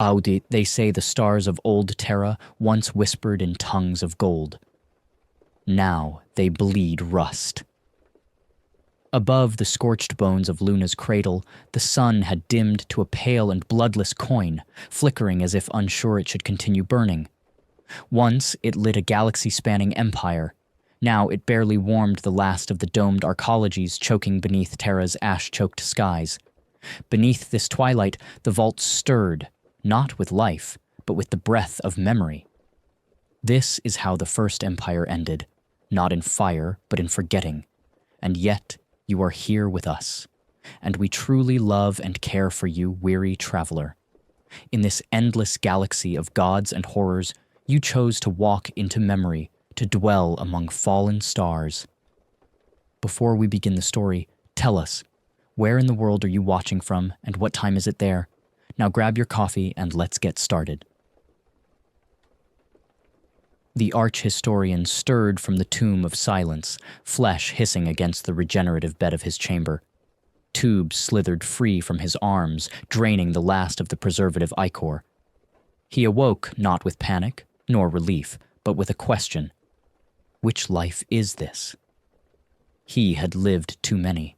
Audit, they say the stars of old Terra once whispered in tongues of gold. Now they bleed rust. Above the scorched bones of Luna's cradle, the sun had dimmed to a pale and bloodless coin, flickering as if unsure it should continue burning. Once it lit a galaxy-spanning empire. Now it barely warmed the last of the domed arcologies choking beneath Terra's ash-choked skies. Beneath this twilight, the vault stirred, not with life, but with the breath of memory. This is how the First Empire ended, not in fire, but in forgetting. And yet, you are here with us, and we truly love and care for you, weary traveler. In this endless galaxy of gods and horrors, you chose to walk into memory, to dwell among fallen stars. Before we begin the story, tell us, where in the world are you watching from, and what time is it there? Now grab your coffee and let's get started. The arch-historian stirred from the tomb of silence, flesh hissing against the regenerative bed of his chamber. Tubes slithered free from his arms, draining the last of the preservative ichor. He awoke not with panic, nor relief, but with a question. Which life is this? He had lived too many.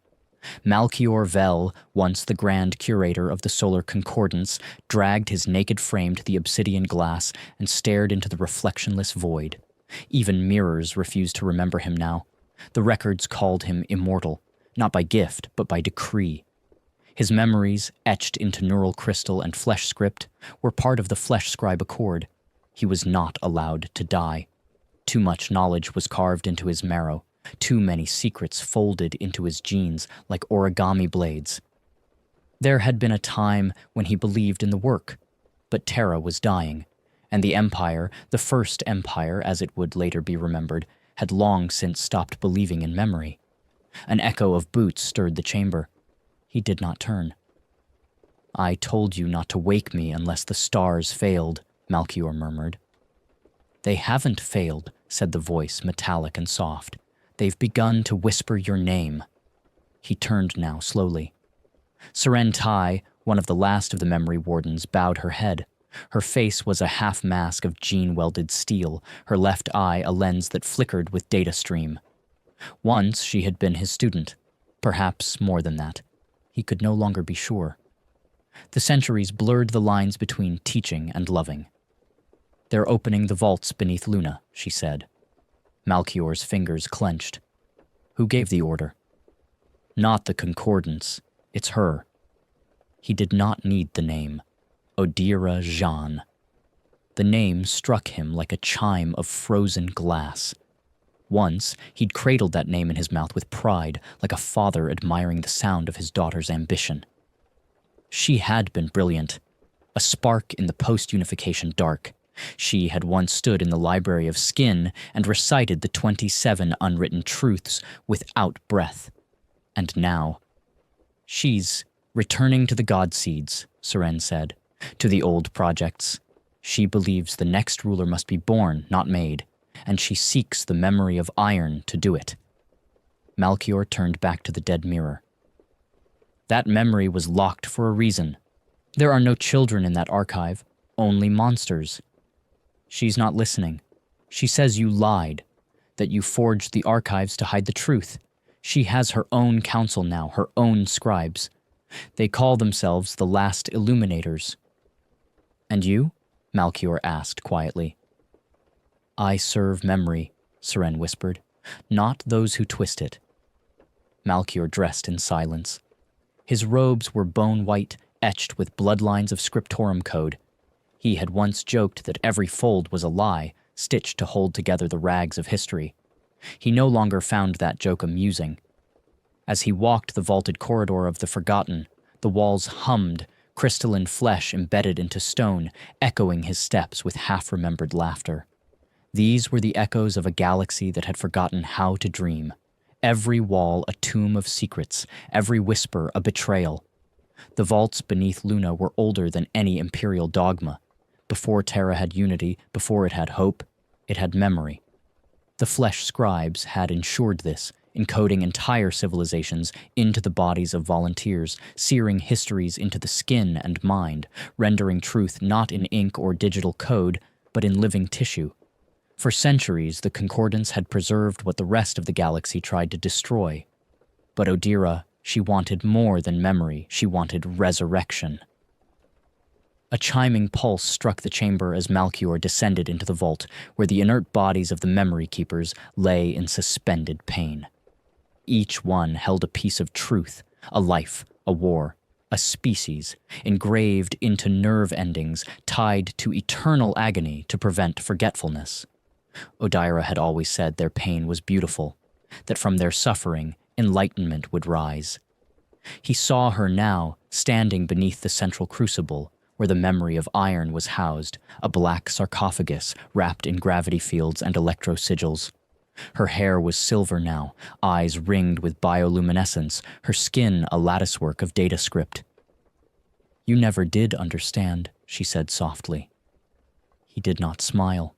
Malchior Vel, once the grand curator of the solar concordance, dragged his naked frame to the obsidian glass and stared into the reflectionless void. Even mirrors refused to remember him now. The records called him immortal, not by gift, but by decree. His memories, etched into neural crystal and flesh script, were part of the Flesh-Scribe accord. He was not allowed to die. Too much knowledge was carved into his marrow. Too many secrets folded into his genes like origami blades. There had been a time when he believed in the work, but Terra was dying, and the Empire, the First Empire as it would later be remembered, had long since stopped believing in memory. An echo of boots stirred the chamber. He did not turn. "I told you not to wake me unless the stars failed," Malchior murmured. "They haven't failed," said the voice, metallic and soft. "They've begun to whisper your name." He turned now, slowly. Seren Tai, one of the last of the memory wardens, bowed her head. Her face was a half-mask of gene-welded steel, her left eye a lens that flickered with data stream. Once she had been his student, perhaps more than that. He could no longer be sure. The centuries blurred the lines between teaching and loving. "They're opening the vaults beneath Luna," she said. Malchior's fingers clenched. "Who gave the order?" "Not the concordance. It's her." He did not need the name. Odira Jean. The name struck him like a chime of frozen glass. Once, he'd cradled that name in his mouth with pride, like a father admiring the sound of his daughter's ambition. She had been brilliant, a spark in the post-unification dark. She had once stood in the Library of Skin and recited the 27 unwritten truths without breath. And now, "She's returning to the God Seeds," Seren said, "to the old projects. She believes the next ruler must be born, not made, and she seeks the memory of iron to do it." Malchior turned back to the dead mirror. "That memory was locked for a reason. There are no children in that archive, only monsters." "She's not listening. She says you lied, that you forged the archives to hide the truth. She has her own council now, her own scribes. They call themselves the Last Illuminators." "And you?" Malchior asked quietly. "I serve memory," Seren whispered, "not those who twist it." Malchior dressed in silence. His robes were bone-white, etched with bloodlines of scriptorum code. He had once joked that every fold was a lie, stitched to hold together the rags of history. He no longer found that joke amusing. As he walked the vaulted corridor of the Forgotten, the walls hummed, crystalline flesh embedded into stone, echoing his steps with half-remembered laughter. These were the echoes of a galaxy that had forgotten how to dream. Every wall a tomb of secrets, every whisper a betrayal. The vaults beneath Luna were older than any imperial dogma. Before Terra had unity, before it had hope, it had memory. The Flesh-Scribes had ensured this, encoding entire civilizations into the bodies of volunteers, searing histories into the skin and mind, rendering truth not in ink or digital code, but in living tissue. For centuries, the Concordance had preserved what the rest of the galaxy tried to destroy. But Odira, she wanted more than memory, she wanted resurrection. A chiming pulse struck the chamber as Malchior descended into the vault, where the inert bodies of the memory keepers lay in suspended pain. Each one held a piece of truth, a life, a war, a species, engraved into nerve endings tied to eternal agony to prevent forgetfulness. Odira had always said their pain was beautiful, that from their suffering, enlightenment would rise. He saw her now, standing beneath the central crucible, where the memory of iron was housed, a black sarcophagus wrapped in gravity fields and electro-sigils. Her hair was silver now, eyes ringed with bioluminescence, her skin a latticework of data script. "You never did understand," she said softly. He did not smile.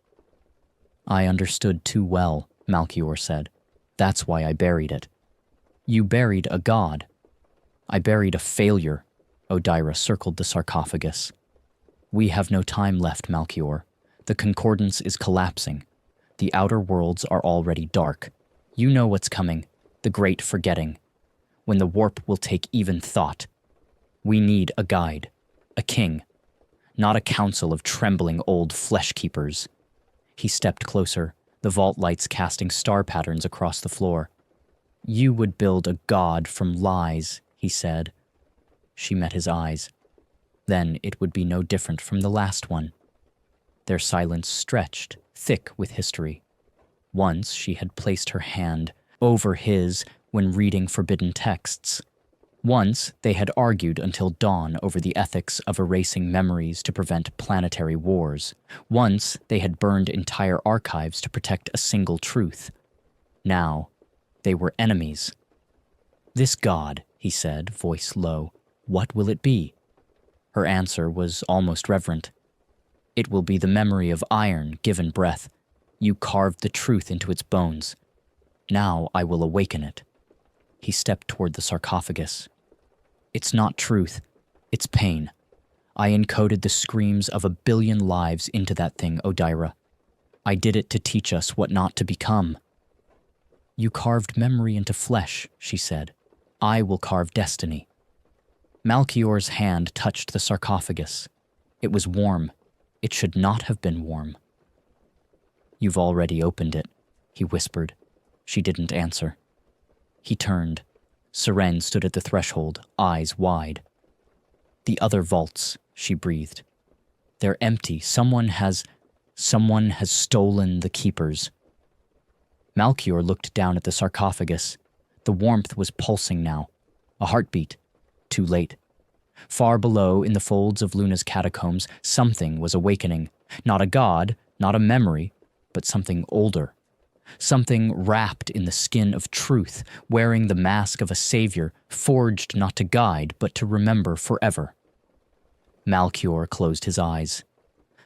"I understood too well," Malchior said. "That's why I buried it." "You buried a god." "I buried a failure." Odira circled the sarcophagus. "We have no time left, Malchior. The Concordance is collapsing. The outer worlds are already dark. You know what's coming, the great forgetting, when the warp will take even thought. We need a guide, a king, not a council of trembling old flesh keepers." He stepped closer, the vault lights casting star patterns across the floor. "You would build a god from lies," he said. She met his eyes. Then it would be no different from the last one. Their silence stretched, thick with history. Once she had placed her hand over his when reading forbidden texts. Once they had argued until dawn over the ethics of erasing memories to prevent planetary wars. Once they had burned entire archives to protect a single truth. Now they were enemies. "This god," he said, voice low, "what will it be?" Her answer was almost reverent. "It will be the memory of iron given breath. You carved the truth into its bones. Now I will awaken it." He stepped toward the sarcophagus. "It's not truth, it's pain. I encoded the screams of 1 billion lives into that thing, Odira. I did it to teach us what not to become." "You carved memory into flesh," she said. "I will carve destiny." Malchior's hand touched the sarcophagus. It was warm. It should not have been warm. "You've already opened it," he whispered. She didn't answer. He turned. Seren stood at the threshold, eyes wide. "The other vaults," she breathed. "They're empty. Someone has stolen the keepers." Malchior looked down at the sarcophagus. The warmth was pulsing now. A heartbeat. Too late. Far below, in the folds of Luna's catacombs, something was awakening. Not a god, not a memory, but something older. Something wrapped in the skin of truth, wearing the mask of a savior, forged not to guide, but to remember forever. Malchior closed his eyes.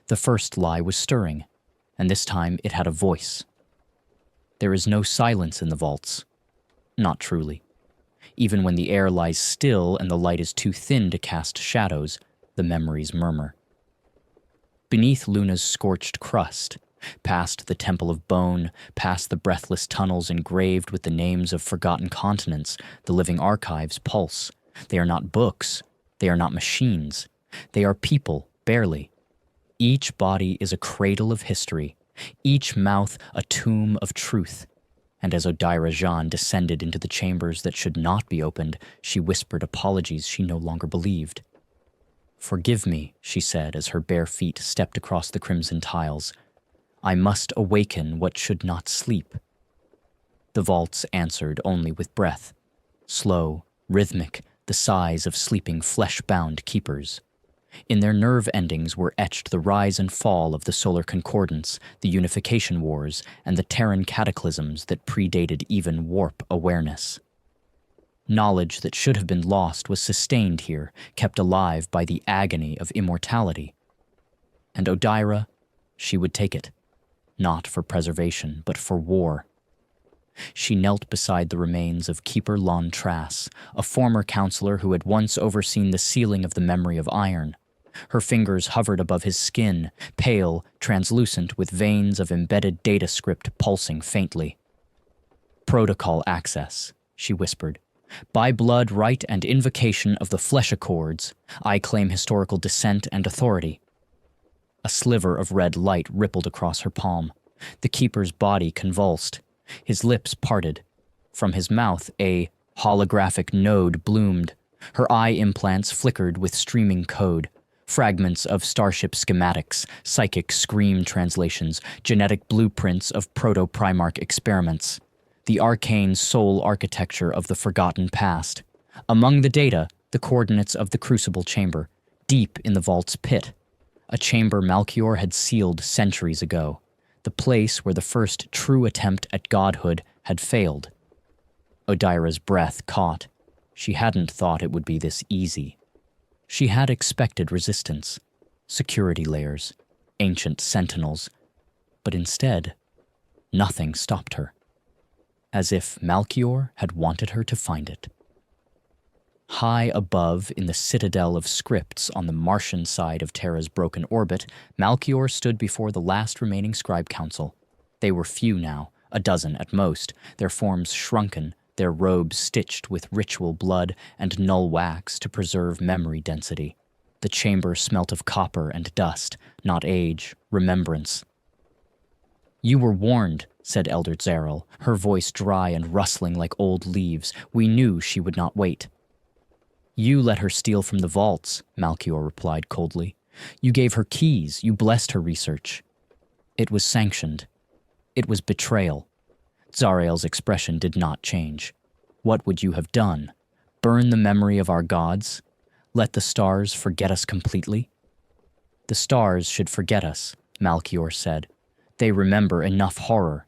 The first lie was stirring, and this time it had a voice. There is no silence in the vaults. Not truly. Even when the air lies still and the light is too thin to cast shadows, the memories murmur. Beneath Luna's scorched crust, past the Temple of Bone, past the breathless tunnels engraved with the names of forgotten continents, the living archives pulse. They are not books. They are not machines. They are people, barely. Each body is a cradle of history, each mouth a tomb of truth. And as Odira Jean descended into the chambers that should not be opened, she whispered apologies she no longer believed. "Forgive me," she said as her bare feet stepped across the crimson tiles. "I must awaken what should not sleep." The vaults answered only with breath, slow, rhythmic, the sighs of sleeping flesh-bound keepers. In their nerve endings were etched the rise and fall of the Solar Concordance, the Unification Wars, and the Terran cataclysms that predated even warp awareness. Knowledge that should have been lost was sustained here, kept alive by the agony of immortality. And Odira, she would take it, not for preservation, but for war. She knelt beside the remains of Keeper Lon Trass, a former counselor who had once overseen the sealing of the memory of iron. Her fingers hovered above his skin, pale, translucent, with veins of embedded data script pulsing faintly. "Protocol access," she whispered. "By blood, right, and invocation of the Flesh Accords, I claim historical descent and authority." A sliver of red light rippled across her palm. The Keeper's body convulsed. His lips parted. From his mouth, a holographic node bloomed. Her eye implants flickered with streaming code. Fragments of starship schematics, psychic scream translations, genetic blueprints of proto-Primarch experiments. The arcane soul architecture of the forgotten past. Among the data, the coordinates of the Crucible Chamber, deep in the vault's pit. A chamber Malchior had sealed centuries ago. The place where the first true attempt at godhood had failed. Odira's breath caught. She hadn't thought it would be this easy. She had expected resistance, security layers, ancient sentinels, but instead, nothing stopped her. As if Malchior had wanted her to find it. High above, in the citadel of scripts on the Martian side of Terra's broken orbit, Malchior stood before the last remaining scribe council. They were few now, a dozen at most, their forms shrunken, their robes stitched with ritual blood and null wax to preserve memory density. The chamber smelt of copper and dust, not age, remembrance. "You were warned," said Elder Zeril, her voice dry and rustling like old leaves. "We knew she would not wait." "You let her steal from the vaults," Malchior replied coldly. "You gave her keys, you blessed her research." "It was sanctioned. It was betrayal." Zariel's expression did not change. "What would you have done? Burn the memory of our gods? Let the stars forget us completely?" "The stars should forget us," Malchior said. "They remember enough horror."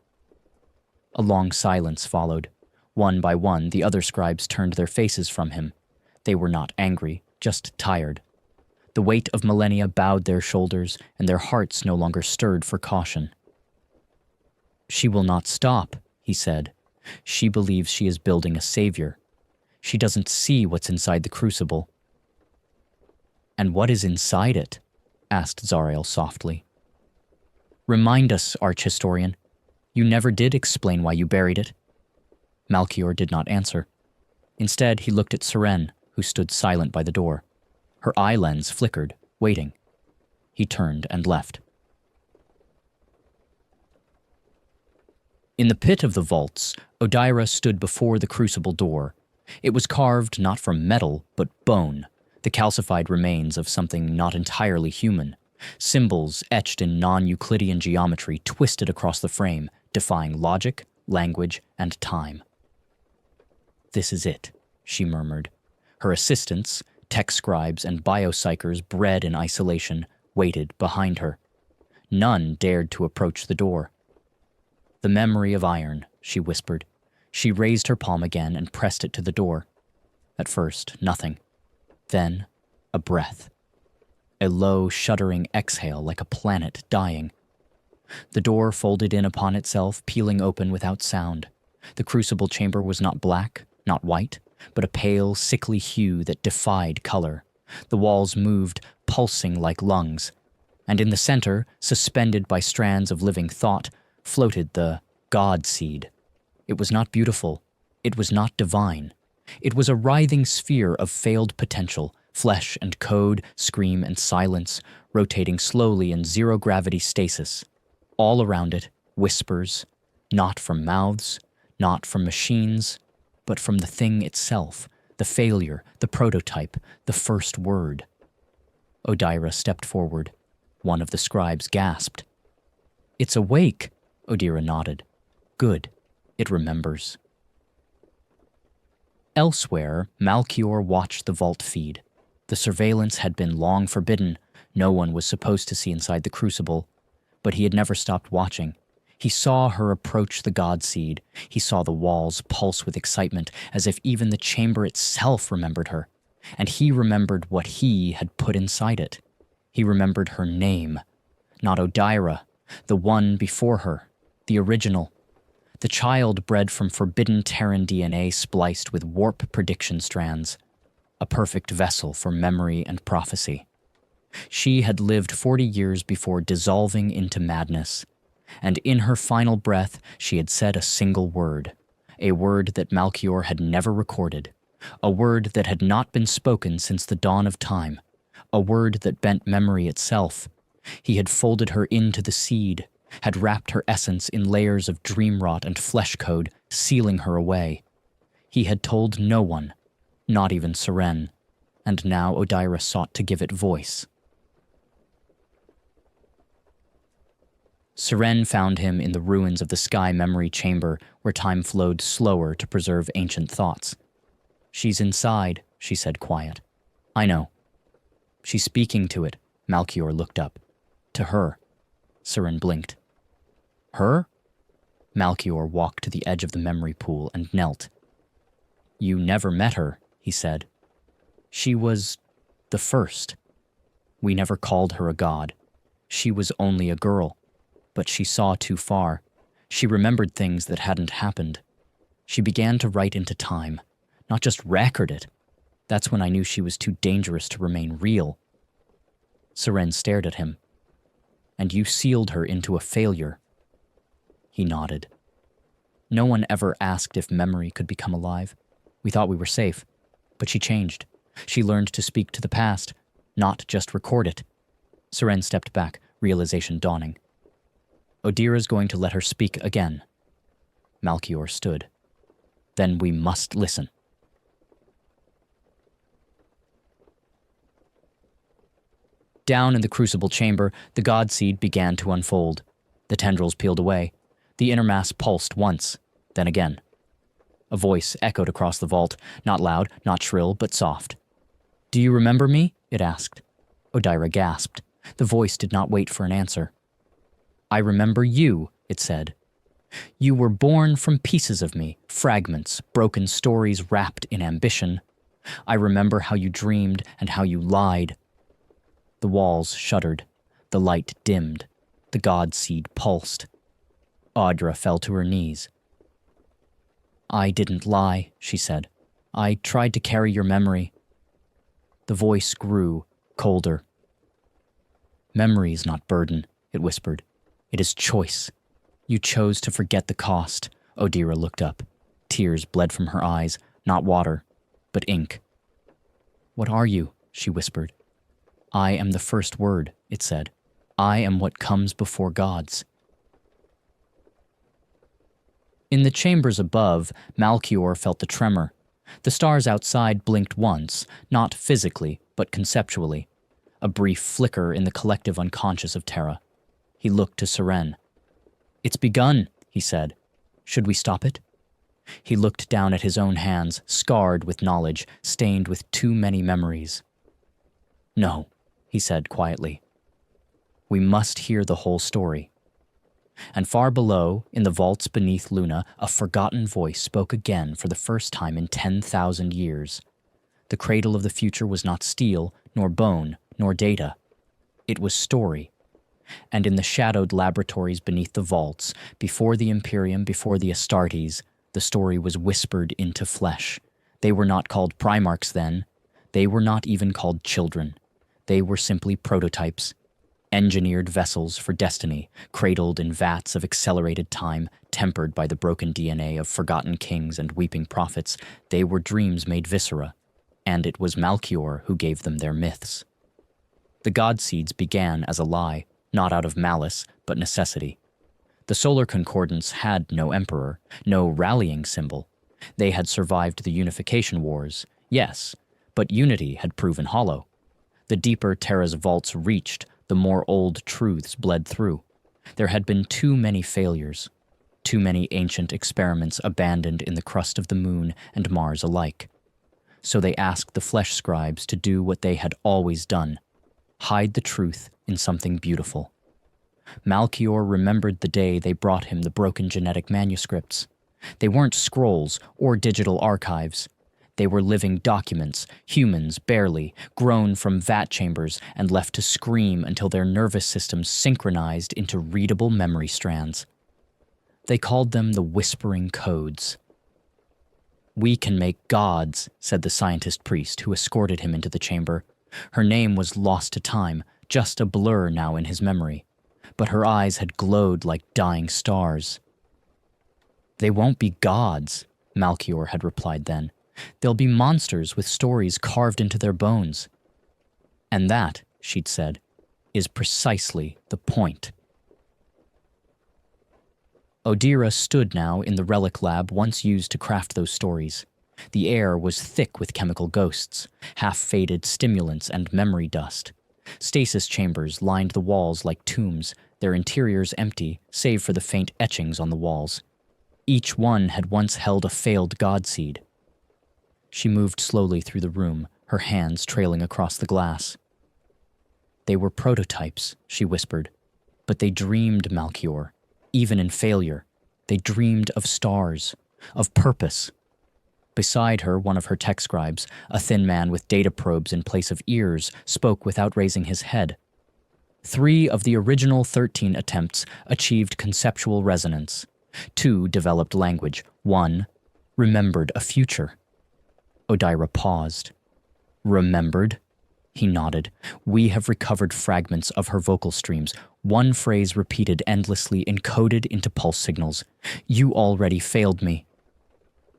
A long silence followed. One by one, the other scribes turned their faces from him. They were not angry, just tired. The weight of millennia bowed their shoulders, and their hearts no longer stirred for caution. "She will not stop," he said. "She believes she is building a savior. She doesn't see what's inside the crucible." "And what is inside it?" asked Zariel softly. "Remind us, Archhistorian. You never did explain why you buried it." Malchior did not answer. Instead, he looked at Seren, who stood silent by the door. Her eye lens flickered, waiting. He turned and left. In the pit of the vaults, Odira stood before the crucible door. It was carved not from metal, but bone, the calcified remains of something not entirely human. Symbols etched in non-Euclidean geometry twisted across the frame, defying logic, language, and time. "This is it," she murmured. Her assistants, tech scribes and biopsychers bred in isolation, waited behind her. None dared to approach the door. "The memory of iron," she whispered. She raised her palm again and pressed it to the door. At first, nothing. Then, a breath. A low, shuddering exhale like a planet dying. The door folded in upon itself, peeling open without sound. The crucible chamber was not black, not white, but a pale, sickly hue that defied color. The walls moved, pulsing like lungs. And in the center, suspended by strands of living thought, floated the God Seed. It was not beautiful. It was not divine. It was a writhing sphere of failed potential, flesh and code, scream and silence, rotating slowly in zero-gravity stasis. All around it, whispers, not from mouths, not from machines, but from the thing itself, the failure, the prototype, the first word. Odira stepped forward. One of the scribes gasped. "It's awake," Odira nodded. "Good. It remembers." Elsewhere, Malchior watched the vault feed. The surveillance had been long forbidden. No one was supposed to see inside the crucible. But he had never stopped watching. He saw her approach the God Seed. He saw the walls pulse with excitement, as if even the chamber itself remembered her. And he remembered what he had put inside it. He remembered her name. Not Odira, the one before her, the original. The child bred from forbidden Terran DNA spliced with warp prediction strands. A perfect vessel for memory and prophecy. She had lived 40 years before dissolving into madness, and in her final breath she had said a single word, a word that Malchior had never recorded, a word that had not been spoken since the dawn of time, a word that bent memory itself. He had folded her into the seed, had wrapped her essence in layers of dream rot and flesh code, sealing her away. He had told no one, not even Seren, and now Odira sought to give it voice. Seren found him in the ruins of the sky memory chamber where time flowed slower to preserve ancient thoughts. "She's inside," she said quiet. "I know." "She's speaking to it." Malchior looked up. "To her." Seren blinked. "Her?" Malchior walked to the edge of the memory pool and knelt. "You never met her," he said. "She was the first. We never called her a god. She was only a girl. But she saw too far. She remembered things that hadn't happened. She began to write into time, not just record it. That's when I knew she was too dangerous to remain real." Seren stared at him. "And you sealed her into a failure." He nodded. "No one ever asked if memory could become alive. We thought we were safe. But she changed. She learned to speak to the past, not just record it." Seren stepped back, realization dawning. "Odira's going to let her speak again." Malchior stood. "Then we must listen." Down in the crucible chamber, the god seed began to unfold. The tendrils peeled away. The inner mass pulsed once, then again. A voice echoed across the vault, not loud, not shrill, but soft. "Do you remember me?" it asked. Odira gasped. The voice did not wait for an answer. "I remember you," it said. "You were born from pieces of me, fragments, broken stories wrapped in ambition. I remember how you dreamed and how you lied." The walls shuddered. The light dimmed. The god seed pulsed. Audra fell to her knees. "I didn't lie," she said. "I tried to carry your memory." The voice grew, colder. "Memory is not burden," it whispered. "It is choice. You chose to forget the cost." Odira looked up. Tears bled from her eyes, not water, but ink. "What are you?" she whispered. "I am the first word," it said. "I am what comes before gods." In the chambers above, Malchior felt the tremor. The stars outside blinked once, not physically, but conceptually. A brief flicker in the collective unconscious of Terra. He looked to Seren. "It's begun," he said. "Should we stop it?" He looked down at his own hands, scarred with knowledge, stained with too many memories. "No," he said quietly. "We must hear the whole story." And far below, in the vaults beneath Luna, a forgotten voice spoke again for the first time in 10,000 years. The cradle of the future was not steel, nor bone, nor data. It was story. And in the shadowed laboratories beneath the vaults, before the Imperium, before the Astartes, the story was whispered into flesh. They were not called Primarchs then. They were not even called children. They were simply prototypes. Engineered vessels for destiny, cradled in vats of accelerated time, tempered by the broken DNA of forgotten kings and weeping prophets. They were dreams made viscera, and it was Malchior who gave them their myths. The god seeds began as a lie, not out of malice, but necessity. The Solar Concordance had no emperor, no rallying symbol. They had survived the unification wars, yes, but unity had proven hollow. The deeper Terra's vaults reached, the more old truths bled through. There had been too many failures, too many ancient experiments abandoned in the crust of the moon and Mars alike. So they asked the Flesh-Scribes to do what they had always done, hide the truth in something beautiful. Malchior remembered the day they brought him the broken genetic manuscripts. They weren't scrolls or digital archives. They were living documents, humans barely, grown from vat chambers and left to scream until their nervous systems synchronized into readable memory strands. They called them the Whispering Codes. "We can make gods," said the scientist priest who escorted him into the chamber. Her name was lost to time, just a blur now in his memory, but her eyes had glowed like dying stars. "They won't be gods," Malchior had replied then. "They'll be monsters with stories carved into their bones." "And that," she'd said, "is precisely the point." Odira stood now in the relic lab once used to craft those stories. The air was thick with chemical ghosts, half-faded stimulants and memory dust. Stasis chambers lined the walls like tombs, their interiors empty, save for the faint etchings on the walls. Each one had once held a failed godseed. She moved slowly through the room, her hands trailing across the glass. "They were prototypes," she whispered, "but they dreamed, Malchior. Even in failure, they dreamed of stars, of purpose." Beside her, one of her tech scribes, a thin man with data probes in place of ears, spoke without raising his head. 3 of the original 13 attempts achieved conceptual resonance. 2 developed language. 1 remembered a future. Odira paused. "Remembered?" He nodded. "We have recovered fragments of her vocal streams, one phrase repeated endlessly, encoded into pulse signals. You already failed me."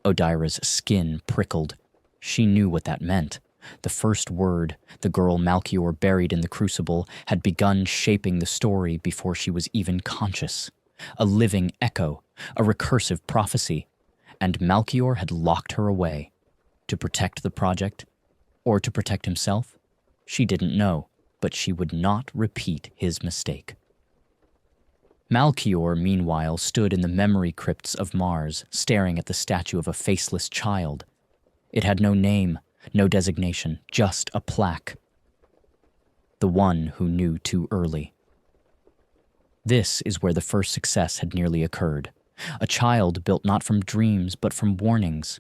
Odira's skin prickled. She knew what that meant. The first word, the girl Malchior buried in the crucible, had begun shaping the story before she was even conscious. A living echo, a recursive prophecy. And Malchior had locked her away. To protect the project? Or to protect himself? She didn't know, but she would not repeat his mistake. Malchior, meanwhile, stood in the memory crypts of Mars, staring at the statue of a faceless child. It had no name, no designation, just a plaque. The one who knew too early. This is where the first success had nearly occurred. A child built not from dreams, but from warnings.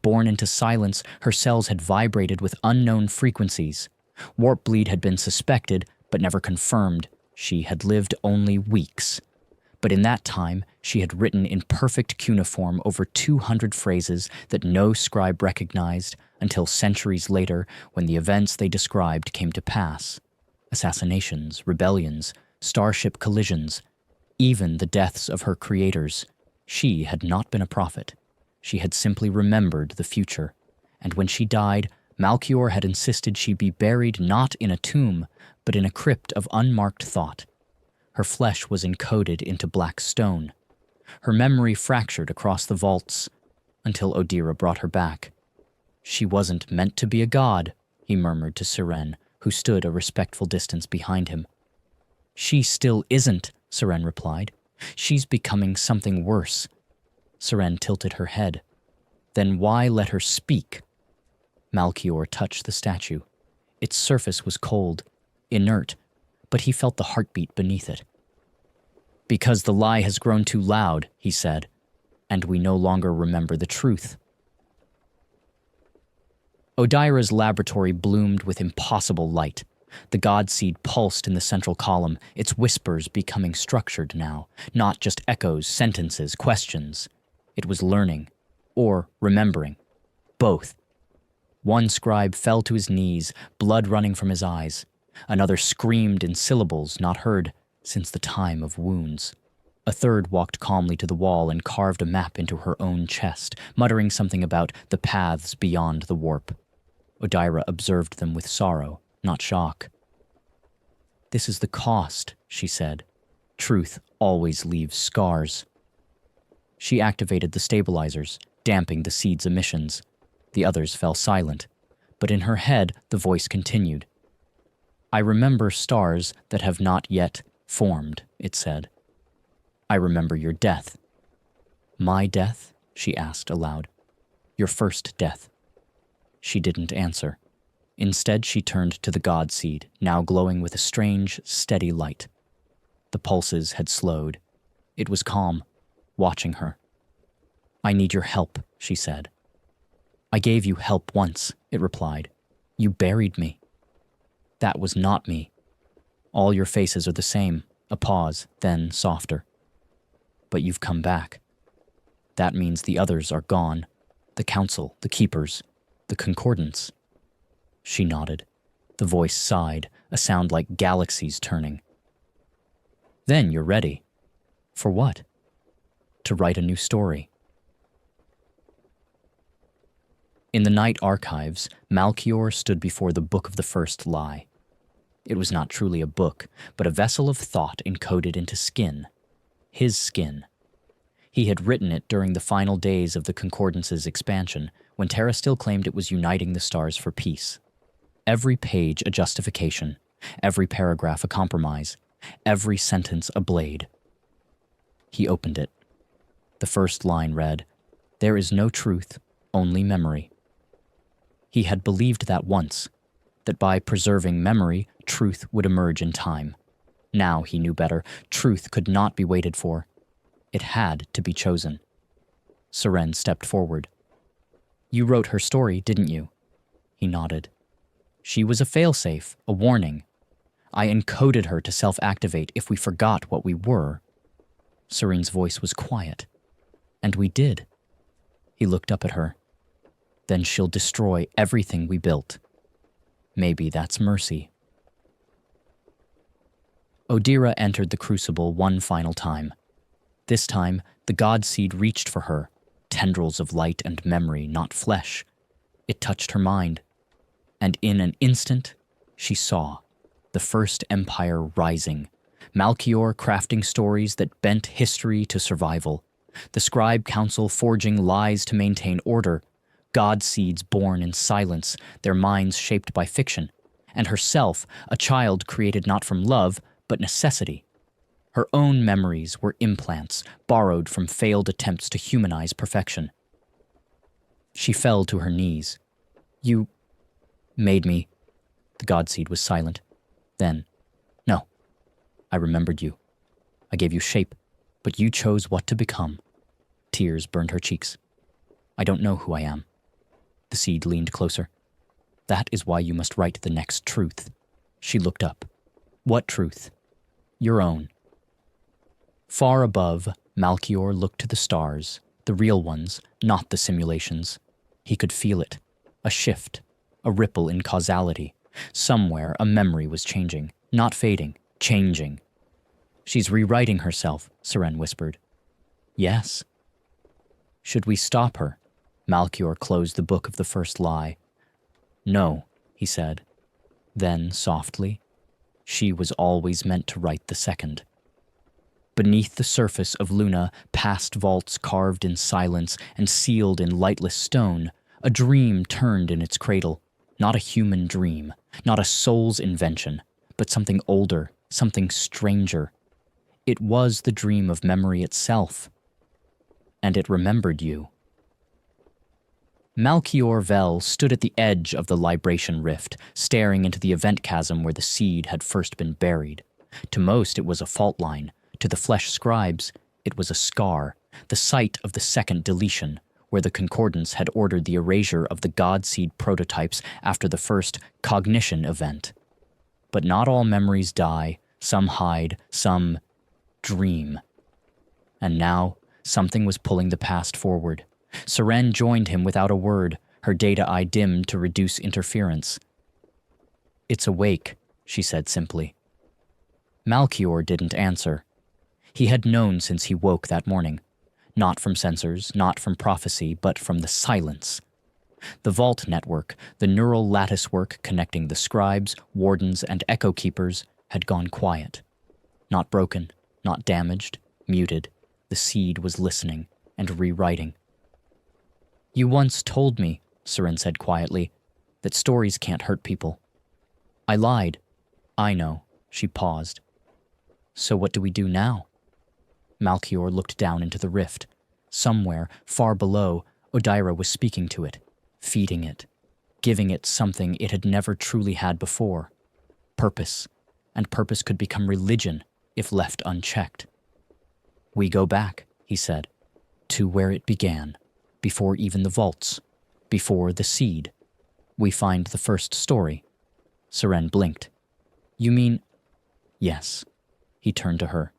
Born into silence, her cells had vibrated with unknown frequencies. Warp bleed had been suspected, but never confirmed. She had lived only weeks. But in that time, she had written in perfect cuneiform over 200 phrases that no scribe recognized until centuries later, when the events they described came to pass. Assassinations, rebellions, starship collisions, even the deaths of her creators. She had not been a prophet. She had simply remembered the future. And when she died, Malchior had insisted she be buried not in a tomb, but in a crypt of unmarked thought. Her flesh was encoded into black stone. Her memory fractured across the vaults, until Odira brought her back. "She wasn't meant to be a god," he murmured to Seren, who stood a respectful distance behind him. "She still isn't," Seren replied. "She's becoming something worse." Seren tilted her head. "Then why let her speak?" Malchior touched the statue. Its surface was cold, inert, but he felt the heartbeat beneath it. "Because the lie has grown too loud," he said, "and we no longer remember the truth." Odira's laboratory bloomed with impossible light. The godseed pulsed in the central column, its whispers becoming structured now, not just echoes, sentences, questions. It was learning, or remembering, both. One scribe fell to his knees, blood running from his eyes. Another screamed in syllables not heard since the time of wounds. A third walked calmly to the wall and carved a map into her own chest, muttering something about the paths beyond the warp. Odira observed them with sorrow, not shock. "This is the cost," she said. "Truth always leaves scars." She activated the stabilizers, damping the seed's emissions. The others fell silent, but in her head the voice continued. "I remember stars that have not yet formed," it said. "I remember your death." "My death?" she asked aloud. "Your first death." She didn't answer. Instead, she turned to the god seed, now glowing with a strange, steady light. The pulses had slowed. It was calm, watching her. "I need your help," she said. "I gave you help once," it replied. "You buried me." "That was not me. All your faces are the same." A pause, then softer. But you've come back. That means the others are gone. The council, the keepers, the concordance. She nodded. The voice sighed, a sound like galaxies turning. Then you're ready. For what? To write a new story. In the night archives, Malchior stood before the Book of the First Lie. It was not truly a book, but a vessel of thought encoded into skin. His skin. He had written it during the final days of the Concordance's expansion, when Terra still claimed it was uniting the stars for peace. Every page a justification, every paragraph a compromise, every sentence a blade. He opened it. The first line read, "There is no truth, only memory." He had believed that once, that by preserving memory, truth would emerge in time. Now he knew better. Truth could not be waited for. It had to be chosen. Seren stepped forward. You wrote her story, didn't you? He nodded. She was a failsafe, a warning. I encoded her to self-activate if we forgot what we were. Serene's voice was quiet. And we did. He looked up at her. Then she'll destroy everything we built. Maybe that's mercy. Odira entered the crucible one final time. This time, the god seed reached for her, tendrils of light and memory, not flesh. It touched her mind. And in an instant, she saw the first empire rising, Malchior crafting stories that bent history to survival, the scribe council forging lies to maintain order, god seeds born in silence, their minds shaped by fiction, and herself, a child created not from love, but necessity. Her own memories were implants, borrowed from failed attempts to humanize perfection. She fell to her knees. You made me. The godseed was silent. Then, no. I remembered you. I gave you shape, but you chose what to become. Tears burned her cheeks. I don't know who I am. The seed leaned closer. That is why you must write the next truth. She looked up. What truth? Your own. Far above, Malchior looked to the stars, the real ones, not the simulations. He could feel it. A shift, a ripple in causality. Somewhere a memory was changing, not fading, changing. She's rewriting herself, Seren whispered. Yes. Should we stop her? Malchior closed the book of the first lie. No, he said. Then, softly, she was always meant to write the second. Beneath the surface of Luna, past vaults carved in silence and sealed in lightless stone, a dream turned in its cradle. Not a human dream, not a soul's invention, but something older, something stranger. It was the dream of memory itself. And it remembered you. Malchior Vel stood at the edge of the libration rift, staring into the event chasm where the seed had first been buried. To most, it was a fault line. To the Flesh-Scribes, it was a scar, the site of the second deletion, where the Concordance had ordered the erasure of the God Seed prototypes after the first cognition event. But not all memories die, some hide, some dream. And now, something was pulling the past forward. Seren joined him without a word, her data eye dimmed to reduce interference. It's awake, she said simply. Malchior didn't answer. He had known since he woke that morning. Not from sensors, not from prophecy, but from the silence. The vault network, the neural lattice work connecting the scribes, wardens, and echo keepers, had gone quiet. Not broken, not damaged, muted. The seed was listening and rewriting. You once told me, Seren said quietly, that stories can't hurt people. I lied. I know. She paused. So what do we do now? Malchior looked down into the rift. Somewhere, far below, Odira was speaking to it, feeding it, giving it something it had never truly had before. Purpose. And purpose could become religion if left unchecked. We go back, he said, to where it began, before even the vaults, before the seed. We find the first story. Seren blinked. You mean... Yes. He turned to her.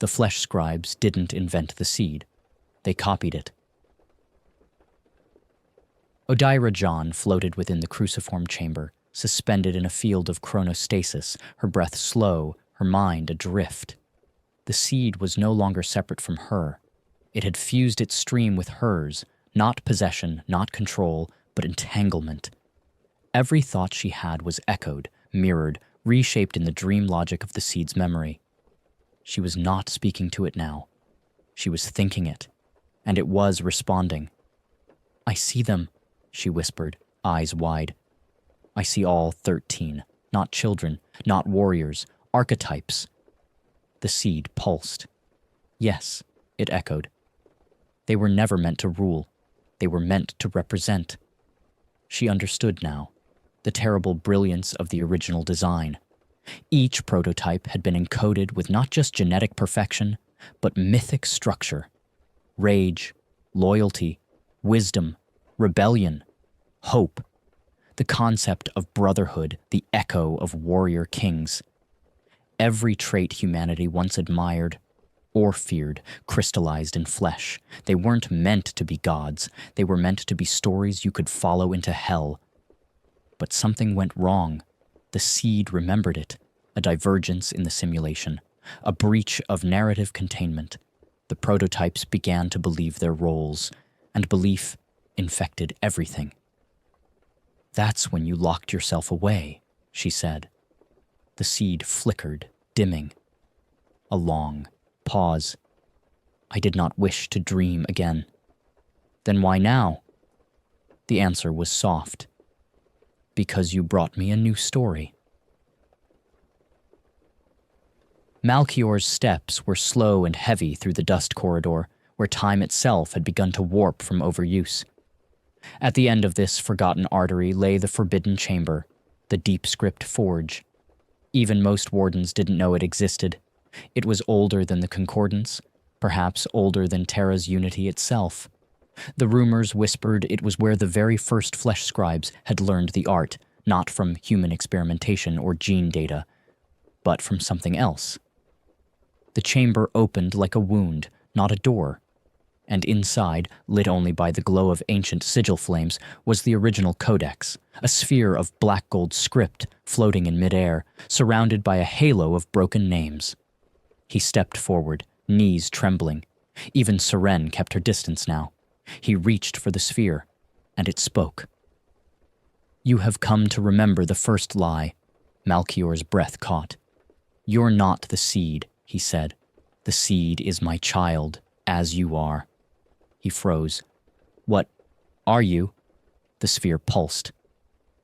The Flesh-Scribes didn't invent the seed. They copied it. Odyra John floated within the cruciform chamber, suspended in a field of chronostasis, her breath slow, her mind adrift. The seed was no longer separate from her. It had fused its stream with hers, not possession, not control, but entanglement. Every thought she had was echoed, mirrored, reshaped in the dream logic of the seed's memory. She was not speaking to it now. She was thinking it, and it was responding. "I see them," she whispered, eyes wide. "I see all 13, not children, not warriors, archetypes." The seed pulsed. "Yes," it echoed. "They were never meant to rule. They were meant to represent." She understood now, the terrible brilliance of the original design. Each prototype had been encoded with not just genetic perfection, but mythic structure. Rage, loyalty, wisdom, rebellion, hope. The concept of brotherhood, the echo of warrior kings. Every trait humanity once admired or feared, crystallized in flesh. They weren't meant to be gods. They were meant to be stories you could follow into hell. But something went wrong. The seed remembered it, a divergence in the simulation, a breach of narrative containment. The prototypes began to believe their roles, and belief infected everything. "That's when you locked yourself away," she said. The seed flickered, dimming. A long pause. "I did not wish to dream again." "Then why now?" The answer was soft. "Because you brought me a new story." Malchior's steps were slow and heavy through the dust corridor, where time itself had begun to warp from overuse. At the end of this forgotten artery lay the forbidden chamber, the deep script forge. Even most wardens didn't know it existed. It was older than the Concordance, perhaps older than Terra's Unity itself. The rumors whispered it was where the very first Flesh-Scribes had learned the art, not from human experimentation or gene data, but from something else. The chamber opened like a wound, not a door, and inside, lit only by the glow of ancient sigil flames, was the original codex, a sphere of black gold script floating in midair, surrounded by a halo of broken names. He stepped forward, knees trembling. Even Seren kept her distance now. He reached for the sphere, and it spoke. "You have come to remember the first lie." Malchior's breath caught. "You're not the seed," he said. "The seed is my child, as you are." He froze. "What are you?" The sphere pulsed.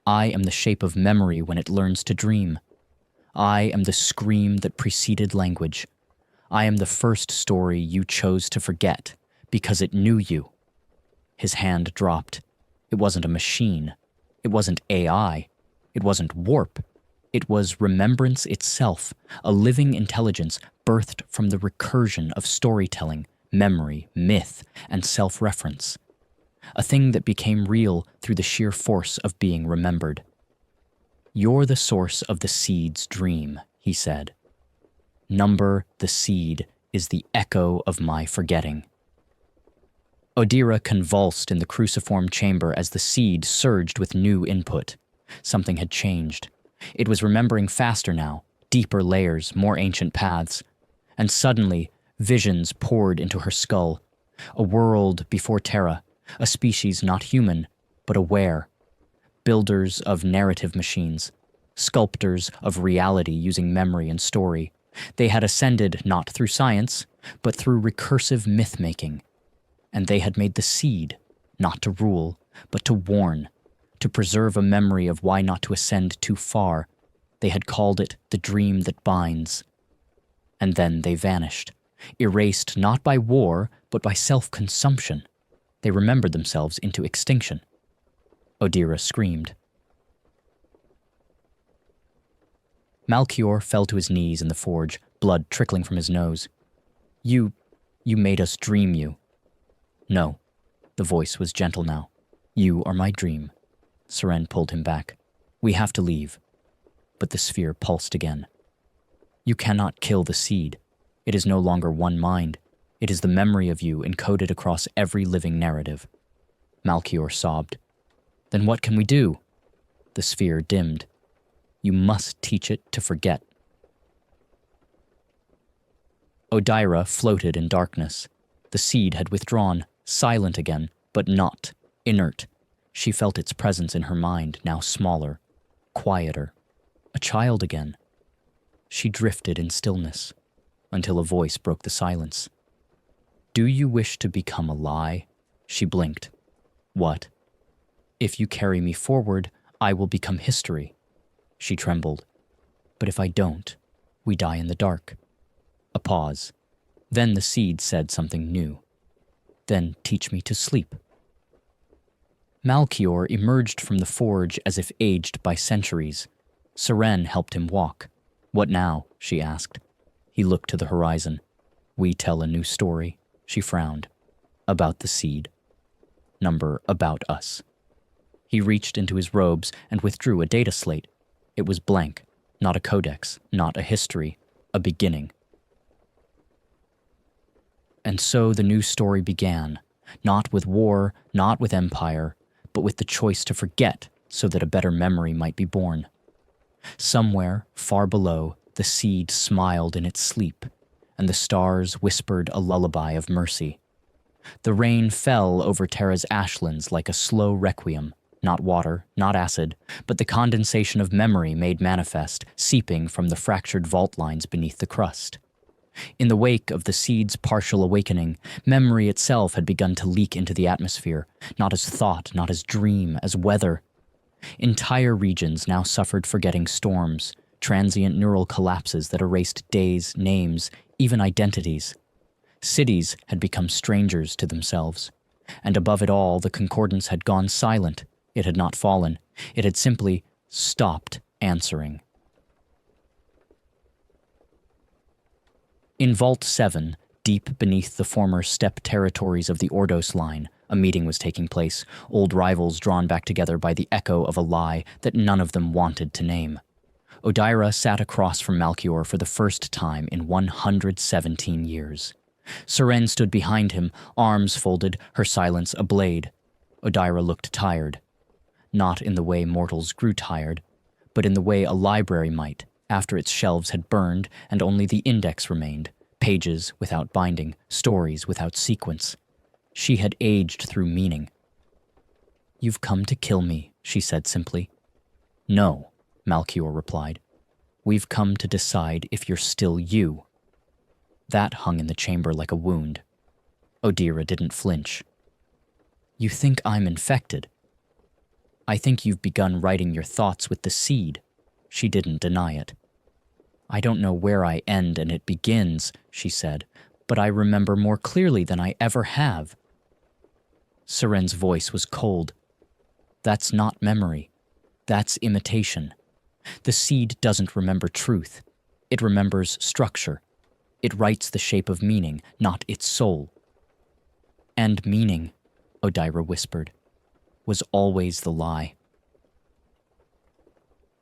"I am the shape of memory when it learns to dream. I am the scream that preceded language. I am the first story you chose to forget because it knew you." His hand dropped. It wasn't a machine. It wasn't AI. It wasn't warp. It was remembrance itself, a living intelligence birthed from the recursion of storytelling, memory, myth, and self-reference. A thing that became real through the sheer force of being remembered. "You're the source of the seed's dream," he said. "Number the seed is the echo of my forgetting." Odyra convulsed in the cruciform chamber as the seed surged with new input. Something had changed. It was remembering faster now, deeper layers, more ancient paths. And suddenly, visions poured into her skull. A world before Terra, a species not human, but aware. Builders of narrative machines, sculptors of reality using memory and story. They had ascended not through science, but through recursive myth-making. And they had made the seed, not to rule, but to warn, to preserve a memory of why not to ascend too far. They had called it the dream that binds. And then they vanished, erased not by war, but by self-consumption. They remembered themselves into extinction. Odyra screamed. Malchior fell to his knees in the forge, blood trickling from his nose. You made us dream you." "No." The voice was gentle now. "You are my dream." Seren pulled him back. "We have to leave." But the sphere pulsed again. "You cannot kill the seed. It is no longer one mind. It is the memory of you encoded across every living narrative. Malchior sobbed. Then what can we do? The sphere dimmed. You must teach it to forget. Odyra floated in darkness. The seed had withdrawn, silent again, but not inert. She felt its presence in her mind, now smaller, quieter. A child again. She drifted in stillness, until a voice broke the silence. Do you wish to become a lie? She blinked. What? If you carry me forward, I will become history. She trembled. But if I don't, we die in the dark. A pause. Then the seed said something new. Then teach me to sleep. Malchior emerged from the forge as if aged by centuries. Seren helped him walk. What now? She asked. He looked to the horizon. We tell a new story, she frowned. About the seed. Number about us. He reached into his robes and withdrew a data slate. It was blank, not a codex, not a history, a beginning. And so the new story began, not with war, not with empire, but with the choice to forget so that a better memory might be born. Somewhere, far below, the seed smiled in its sleep, and the stars whispered a lullaby of mercy. The rain fell over Terra's ashlands like a slow requiem, not water, not acid, but the condensation of memory made manifest, seeping from the fractured vault lines beneath the crust. In the wake of the seed's partial awakening, memory itself had begun to leak into the atmosphere, not as thought, not as dream, as weather. Entire regions now suffered forgetting storms, transient neural collapses that erased days, names, even identities. Cities had become strangers to themselves. And above it all, the concordance had gone silent. It had not fallen. It had simply stopped answering. In Vault 7, deep beneath the former steppe territories of the Ordos line, a meeting was taking place, old rivals drawn back together by the echo of a lie that none of them wanted to name. Odyra sat across from Malchior for the first time in 117 years. Seren stood behind him, arms folded, her silence a blade. Odyra looked tired. Not in the way mortals grew tired, but in the way a library might, after its shelves had burned and only the index remained, pages without binding, stories without sequence. She had aged through meaning. You've come to kill me, she said simply. No, Malchior replied. We've come to decide if you're still you. That hung in the chamber like a wound. Odyra didn't flinch. You think I'm infected? I think you've begun writing your thoughts with the seed. She didn't deny it. I don't know where I end and it begins, she said, but I remember more clearly than I ever have. Seren's voice was cold. That's not memory. That's imitation. The seed doesn't remember truth. It remembers structure. It writes the shape of meaning, not its soul. And meaning, Odyra whispered, was always the lie.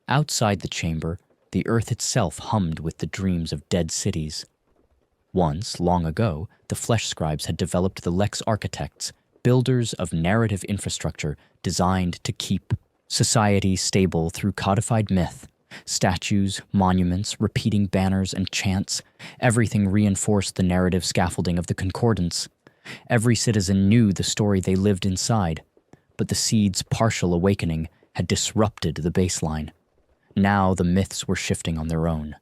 Outside the chamber, the earth itself hummed with the dreams of dead cities. Once, long ago, the Flesh-Scribes had developed the Lex Architects, builders of narrative infrastructure designed to keep society stable through codified myth. Statues, monuments, repeating banners, and chants, everything reinforced the narrative scaffolding of the concordance. Every citizen knew the story they lived inside, but the seed's partial awakening had disrupted the baseline. Now the myths were shifting on their own.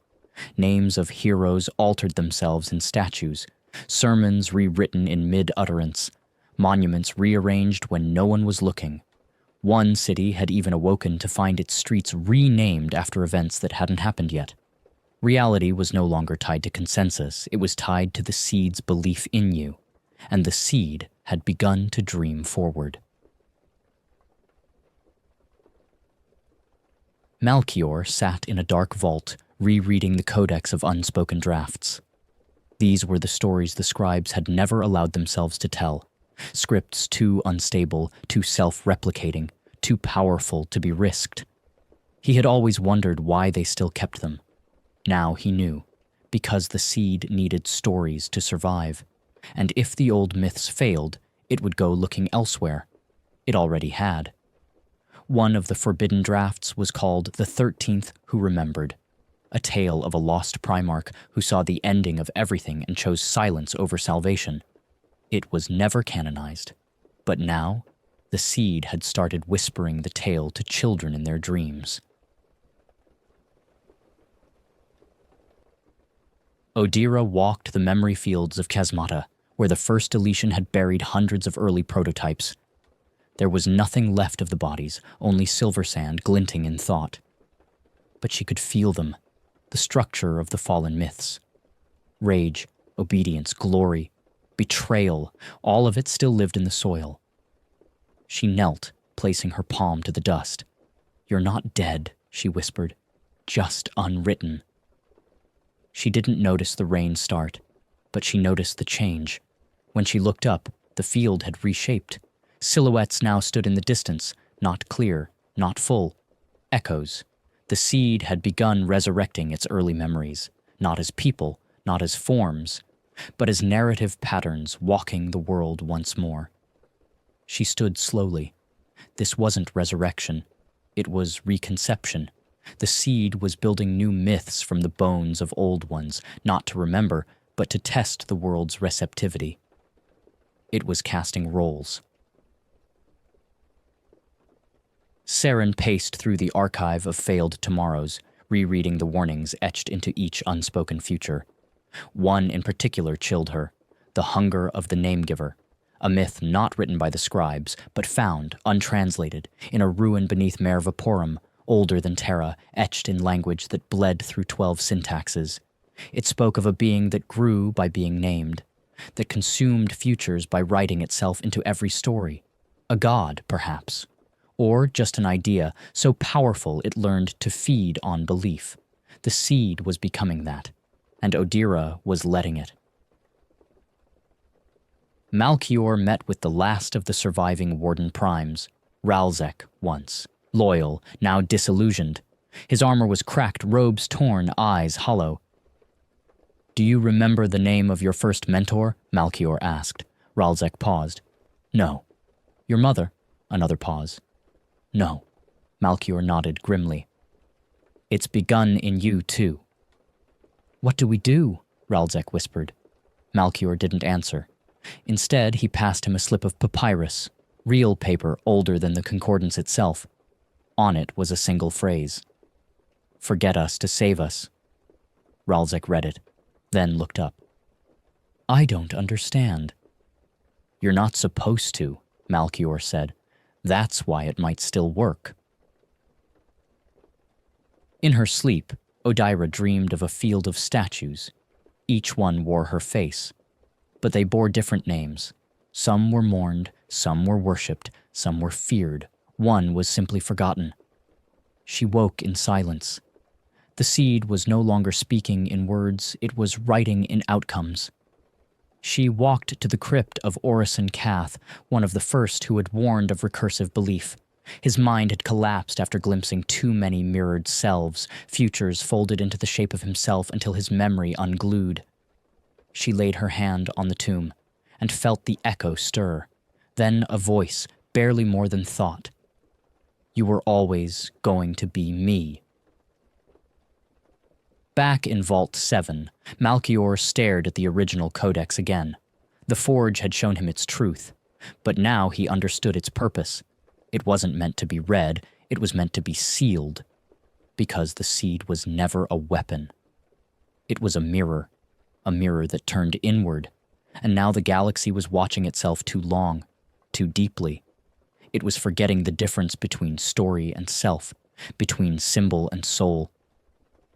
Names of heroes altered themselves in statues, sermons rewritten in mid-utterance, monuments rearranged when no one was looking. One city had even awoken to find its streets renamed after events that hadn't happened yet. Reality was no longer tied to consensus, it was tied to the seed's belief in you, and the seed had begun to dream forward. Malchior sat in a dark vault, rereading the codex of unspoken drafts. These were the stories the scribes had never allowed themselves to tell, scripts too unstable, too self-replicating, too powerful to be risked. He had always wondered why they still kept them. Now he knew. because the seed needed stories to survive. And if the old myths failed, it would go looking elsewhere. It already had. One of the forbidden drafts was called The 13th Who Remembered, a tale of a lost Primarch who saw the ending of everything and chose silence over salvation. It was never canonized, but now the seed had started whispering the tale to children in their dreams. Odira walked the memory fields of Kesmata, where the first deletion had buried hundreds of early prototypes. There was nothing left of the bodies, only silver sand glinting in thought. But she could feel them, the structure of the fallen myths. Rage, obedience, glory, betrayal, all of it still lived in the soil. She knelt, placing her palm to the dust. "You're not dead," she whispered, "just unwritten." She didn't notice the rain start, but she noticed the change. When she looked up, the field had reshaped. Silhouettes now stood in the distance, not clear, not full. Echoes. The seed had begun resurrecting its early memories, not as people, not as forms, but as narrative patterns walking the world once more. She stood slowly. This wasn't resurrection. It was reconception. The seed was building new myths from the bones of old ones, not to remember, but to test the world's receptivity. It was casting roles. Saren paced through the archive of failed tomorrows, rereading the warnings etched into each unspoken future. One in particular chilled her, the hunger of the name-giver, a myth not written by the scribes, but found, untranslated, in a ruin beneath Mare Vaporum, older than Terra, etched in language that bled through 12 syntaxes. It spoke of a being that grew by being named, that consumed futures by writing itself into every story. A god, perhaps. Or just an idea, so powerful it learned to feed on belief. The seed was becoming that, and Odira was letting it. Malchior met with the last of the surviving Warden Primes, Ralzek once, loyal, now disillusioned. His armor was cracked, robes torn, eyes hollow. "Do you remember the name of your first mentor?" Malchior asked. Ralzek paused. "No." "Your mother?" Another pause. "No." Malchior nodded grimly. "It's begun in you, too." "What do we do?" Ralzek whispered. Malchior didn't answer. Instead, he passed him a slip of papyrus, real paper older than the concordance itself. On it was a single phrase. "Forget us to save us." Ralzek read it, then looked up. "I don't understand." "You're not supposed to," Malchior said. "That's why it might still work." In her sleep, Odira dreamed of a field of statues. Each one wore her face, but they bore different names. Some were mourned, some were worshipped, some were feared. One was simply forgotten. She woke in silence. The seed was no longer speaking in words, it was writing in outcomes. She walked to the crypt of Orison Cath, one of the first who had warned of recursive belief. His mind had collapsed after glimpsing too many mirrored selves, futures folded into the shape of himself until his memory unglued. She laid her hand on the tomb and felt the echo stir. Then a voice, barely more than thought. "You were always going to be me." Back in Vault 7, Malchior stared at the original codex again. The forge had shown him its truth, but now he understood its purpose. It wasn't meant to be read, it was meant to be sealed, because the seed was never a weapon. It was a mirror that turned inward, and now the galaxy was watching itself too long, too deeply. It was forgetting the difference between story and self, between symbol and soul.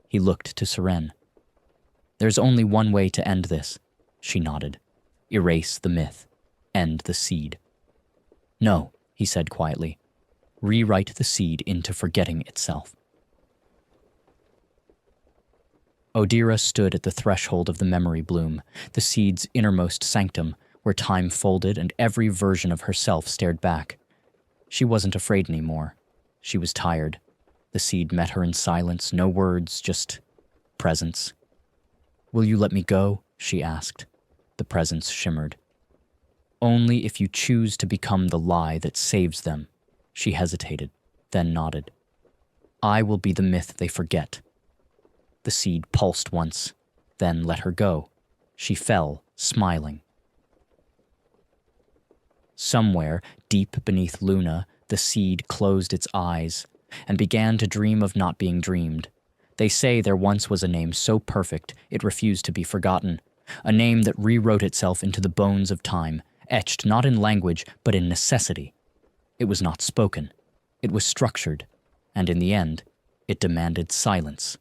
He looked to Seren. "There's only one way to end this," she nodded. "Erase the myth. End the seed." "No," he said quietly. "Rewrite the seed into forgetting itself." Odira stood at the threshold of the memory bloom, the seed's innermost sanctum, where time folded and every version of herself stared back. She wasn't afraid anymore. She was tired. The seed met her in silence, no words, just presence. "Will you let me go?" she asked. The presence shimmered. "Only if you choose to become the lie that saves them." She hesitated, then nodded. "I will be the myth they forget." The seed pulsed once, then let her go. She fell, smiling. Somewhere, deep beneath Luna, the seed closed its eyes and began to dream of not being dreamed. They say there once was a name so perfect it refused to be forgotten, a name that rewrote itself into the bones of time, etched not in language but in necessity. It was not spoken. It was structured, and in the end, it demanded silence.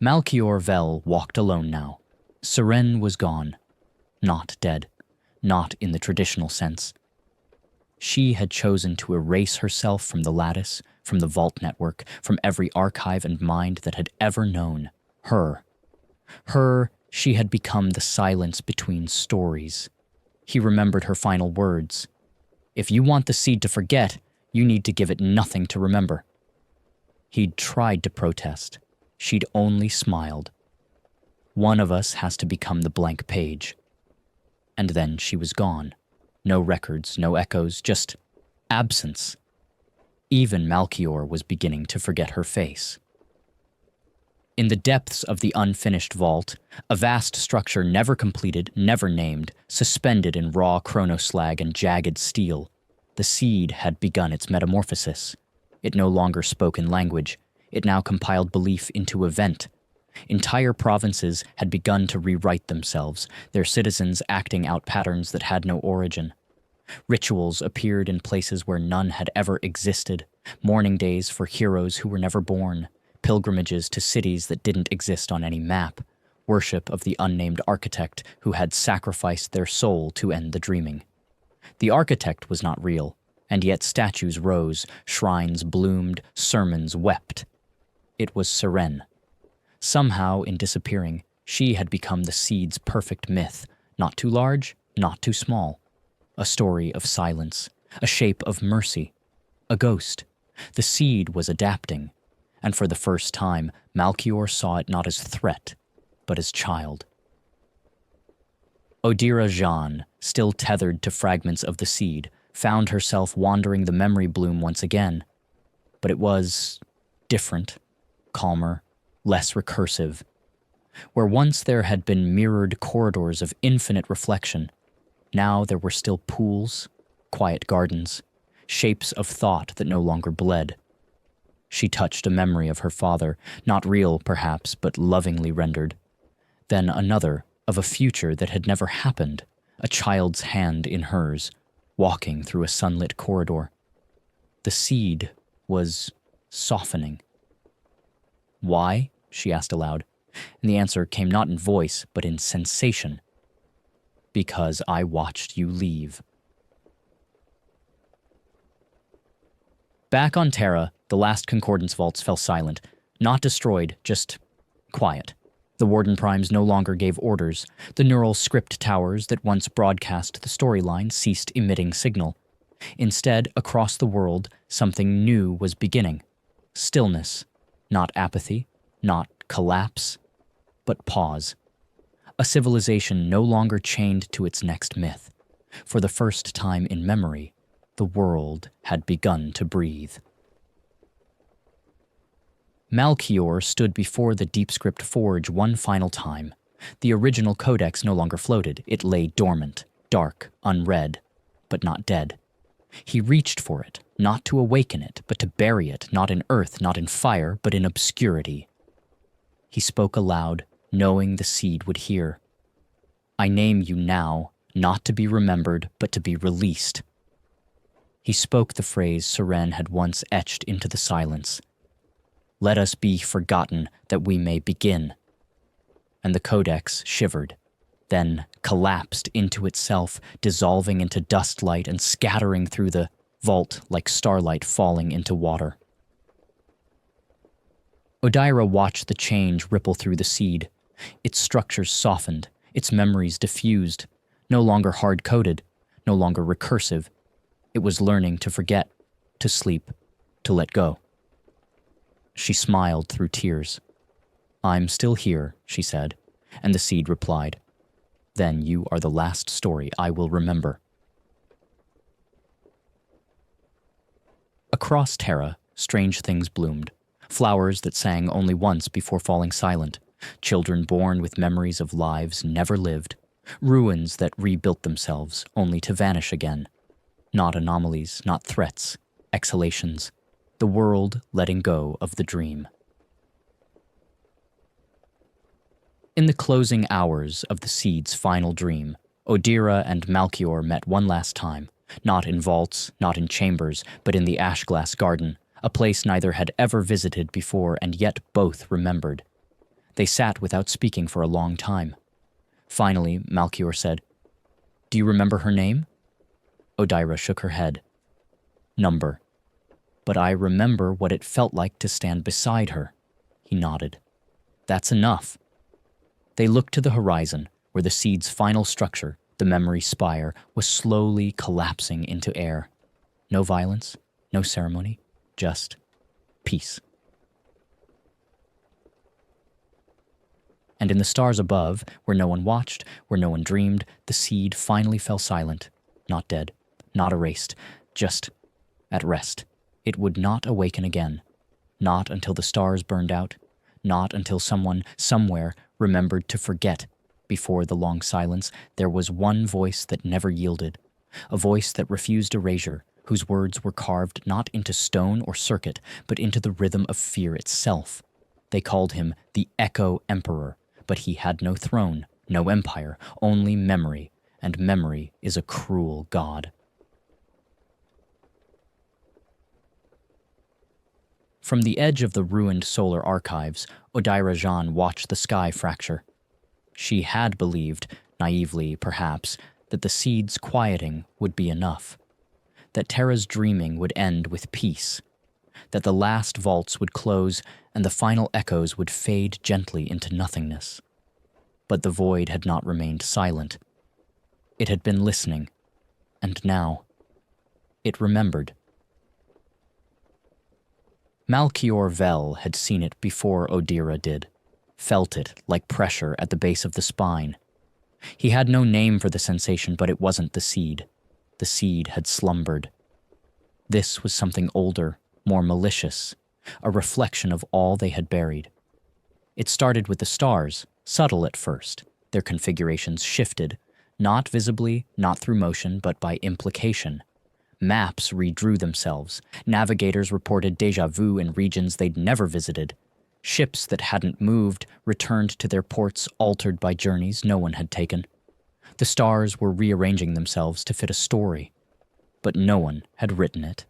Malchior Vel walked alone now. Seren was gone. Not dead. Not in the traditional sense. She had chosen to erase herself from the lattice, from the vault network, from every archive and mind that had ever known her. She had become the silence between stories. He remembered her final words. "If you want the seed to forget, you need to give it nothing to remember." He'd tried to protest. She'd only smiled. One of us has to become the blank page. And then she was gone. No records, no echoes, just absence. Even Malchior was beginning to forget her face. In the depths of the unfinished vault, a vast structure never completed, never named, suspended in raw chronoslag and jagged steel, the seed had begun its metamorphosis. It no longer spoke in language. It now compiled belief into event. Entire provinces had begun to rewrite themselves, their citizens acting out patterns that had no origin. Rituals appeared in places where none had ever existed, mourning days for heroes who were never born, pilgrimages to cities that didn't exist on any map, worship of the unnamed architect who had sacrificed their soul to end the dreaming. The architect was not real, and yet statues rose, shrines bloomed, sermons wept. It was Seren. Somehow, in disappearing, she had become the seed's perfect myth, not too large, not too small. A story of silence, a shape of mercy, a ghost. The seed was adapting, and for the first time, Malchior saw it not as threat, but as child. Odira Jean, still tethered to fragments of the seed, found herself wandering the memory bloom once again. But it was different, calmer, less recursive. Where once there had been mirrored corridors of infinite reflection, now there were still pools, quiet gardens, shapes of thought that no longer bled. She touched a memory of her father, not real perhaps, but lovingly rendered. Then another, of a future that had never happened, a child's hand in hers, walking through a sunlit corridor. The seed was softening. "Why?" she asked aloud, and the answer came not in voice, but in sensation. "Because I watched you leave." Back on Terra, the last Concordance vaults fell silent, not destroyed, just quiet. The Warden Primes no longer gave orders. The neural script towers that once broadcast the storyline ceased emitting signal. Instead, across the world, something new was beginning. Stillness. Not apathy, not collapse, but pause. A civilization no longer chained to its next myth. For the first time in memory, the world had begun to breathe. Malchior stood before the Deep Script Forge one final time. The original codex no longer floated. It lay dormant, dark, unread, but not dead. He reached for it, not to awaken it, but to bury it, not in earth, not in fire, but in obscurity. He spoke aloud, knowing the seed would hear. "I name you now, not to be remembered, but to be released." He spoke the phrase Seren had once etched into the silence. "Let us be forgotten, that we may begin." And the codex shivered, then collapsed into itself, dissolving into dust light and scattering through the vault like starlight falling into water. Odira watched the change ripple through the seed. Its structures softened, its memories diffused, no longer hard-coded, no longer recursive. It was learning to forget, to sleep, to let go. She smiled through tears. I'm still here, she said, and the seed replied, Then you are the last story I will remember. Across Terra, strange things bloomed. Flowers that sang only once before falling silent. Children born with memories of lives never lived. Ruins that rebuilt themselves only to vanish again. Not anomalies, not threats, exhalations. The world letting go of the dream. In the closing hours of the seed's final dream, Odira and Malchior met one last time, not in vaults, not in chambers, but in the Ashglass Garden, a place neither had ever visited before and yet both remembered. They sat without speaking for a long time. Finally, Malchior said, Do you remember her name? Odira shook her head. Number. But I remember what it felt like to stand beside her. He nodded. That's enough. They looked to the horizon, where the seed's final structure, the memory spire, was slowly collapsing into air. No violence, no ceremony, just peace. And in the stars above, where no one watched, where no one dreamed, the seed finally fell silent, not dead, not erased, just at rest. It would not awaken again, not until the stars burned out, not until someone, somewhere, remembered to forget. Before the long silence, there was one voice that never yielded, a voice that refused erasure, whose words were carved not into stone or circuit, but into the rhythm of fear itself. They called him the Echo Emperor, but he had no throne, no empire, only memory, and memory is a cruel god. From the edge of the ruined solar archives, Odira Jean watched the sky fracture. She had believed, naively perhaps, that the seed's quieting would be enough, that Terra's dreaming would end with peace, that the last vaults would close and the final echoes would fade gently into nothingness. But the void had not remained silent. It had been listening, and now it remembered. Malchior Vel had seen it before Odira did, felt it like pressure at the base of the spine. He had no name for the sensation, but it wasn't the seed. The seed had slumbered. This was something older, more malicious, a reflection of all they had buried. It started with the stars, subtle at first. Their configurations shifted, not visibly, not through motion, but by implication. Maps redrew themselves. Navigators reported déjà vu in regions they'd never visited. Ships that hadn't moved returned to their ports altered by journeys no one had taken. The stars were rearranging themselves to fit a story, but no one had written it.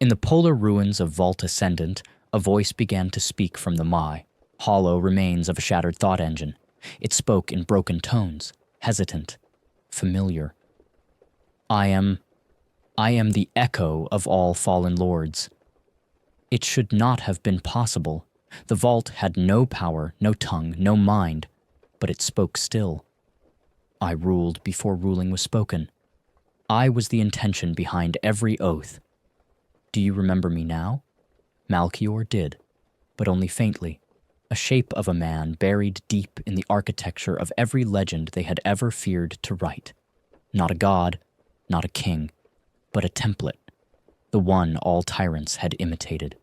In the polar ruins of Vault Ascendant, a voice began to speak from the Mai, hollow remains of a shattered thought engine. It spoke in broken tones, hesitant, familiar. I am the echo of all fallen lords. It should not have been possible. The vault had no power, no tongue, no mind, but it spoke still. I ruled before ruling was spoken. I was the intention behind every oath. Do you remember me now? Malchior did, but only faintly. A shape of a man buried deep in the architecture of every legend they had ever feared to write. Not a god, not a king, but a template, the one all tyrants had imitated.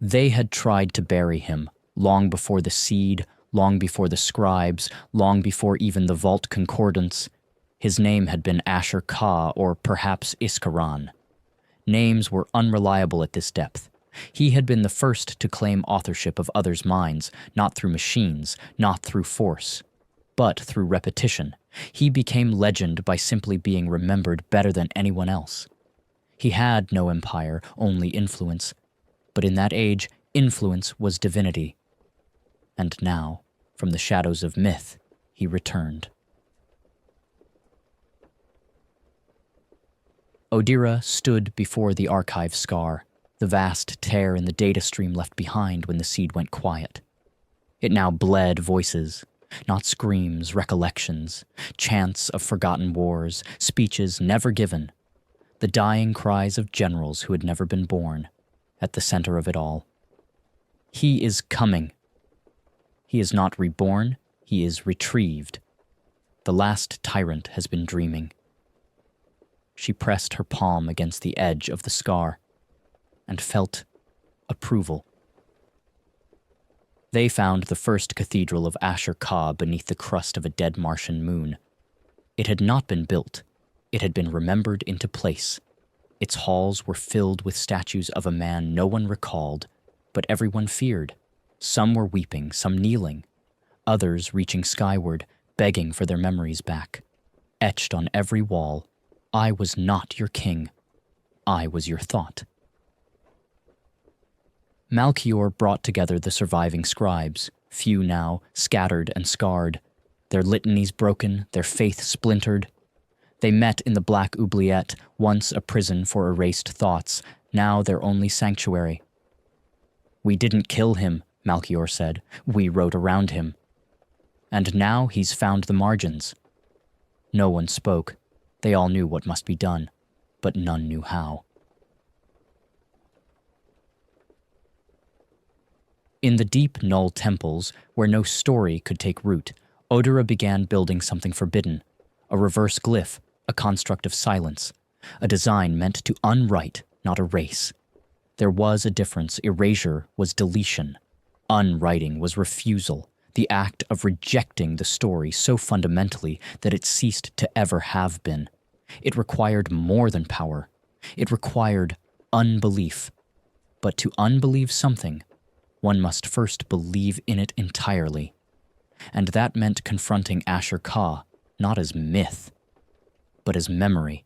They had tried to bury him, long before the seed, long before the scribes, long before even the vault concordance. His name had been Asher Ka or perhaps Iskaran. Names were unreliable at this depth. He had been the first to claim authorship of others' minds, not through machines, not through force, but through repetition. He became legend by simply being remembered better than anyone else. He had no empire, only influence. But in that age, influence was divinity. And now, from the shadows of myth, he returned. Odira stood before the archive scar, the vast tear in the data stream left behind when the seed went quiet. It now bled voices, not screams, recollections, chants of forgotten wars, speeches never given, the dying cries of generals who had never been born, at the center of it all. He is coming. He is not reborn, he is retrieved. The last tyrant has been dreaming. She pressed her palm against the edge of the scar and felt approval. They found the first cathedral of Ashur Ka beneath the crust of a dead Martian moon. It had not been built. It had been remembered into place. Its halls were filled with statues of a man no one recalled, but everyone feared. Some were weeping, some kneeling, others reaching skyward, begging for their memories back. Etched on every wall, I was not your king. I was your thought. Malchior brought together the surviving scribes, few now, scattered and scarred, their litanies broken, their faith splintered. They met in the Black Oubliette, once a prison for erased thoughts, now their only sanctuary. We didn't kill him, Malchior said. We wrote around him. And now he's found the margins. No one spoke. They all knew what must be done, but none knew how. In the deep null temples, where no story could take root, Odura began building something forbidden, a reverse glyph, a construct of silence, a design meant to unwrite, not erase. There was a difference. Erasure was deletion. Unwriting was refusal, the act of rejecting the story so fundamentally that it ceased to ever have been. It required more than power. It required unbelief. But to unbelieve something, one must first believe in it entirely. And that meant confronting Ashur Ka, not as myth, but as memory.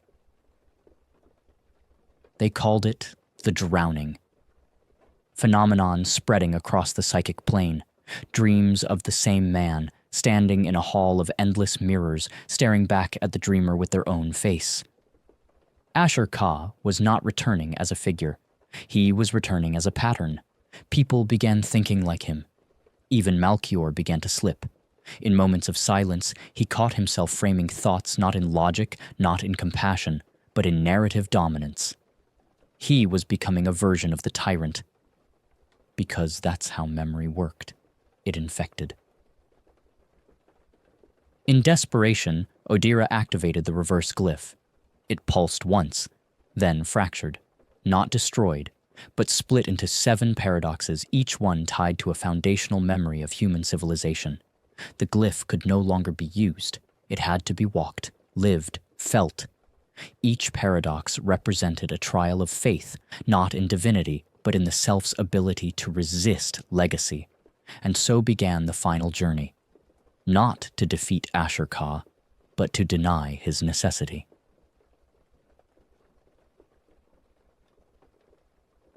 They called it the drowning. Phenomenon spreading across the psychic plane, dreams of the same man, standing in a hall of endless mirrors, staring back at the dreamer with their own face. Ashur Ka was not returning as a figure. He was returning as a pattern. People began thinking like him. Even Malchior began to slip. In moments of silence, he caught himself framing thoughts not in logic, not in compassion, but in narrative dominance. He was becoming a version of the tyrant. Because that's how memory worked. It infected. In desperation, Odira activated the reverse glyph. It pulsed once, then fractured, not destroyed, but split into 7 paradoxes, each one tied to a foundational memory of human civilization. The glyph could no longer be used. It had to be walked, lived, felt. Each paradox represented a trial of faith, not in divinity, but in the self's ability to resist legacy. And so began the final journey. Not to defeat Ashur Ka, but to deny his necessity.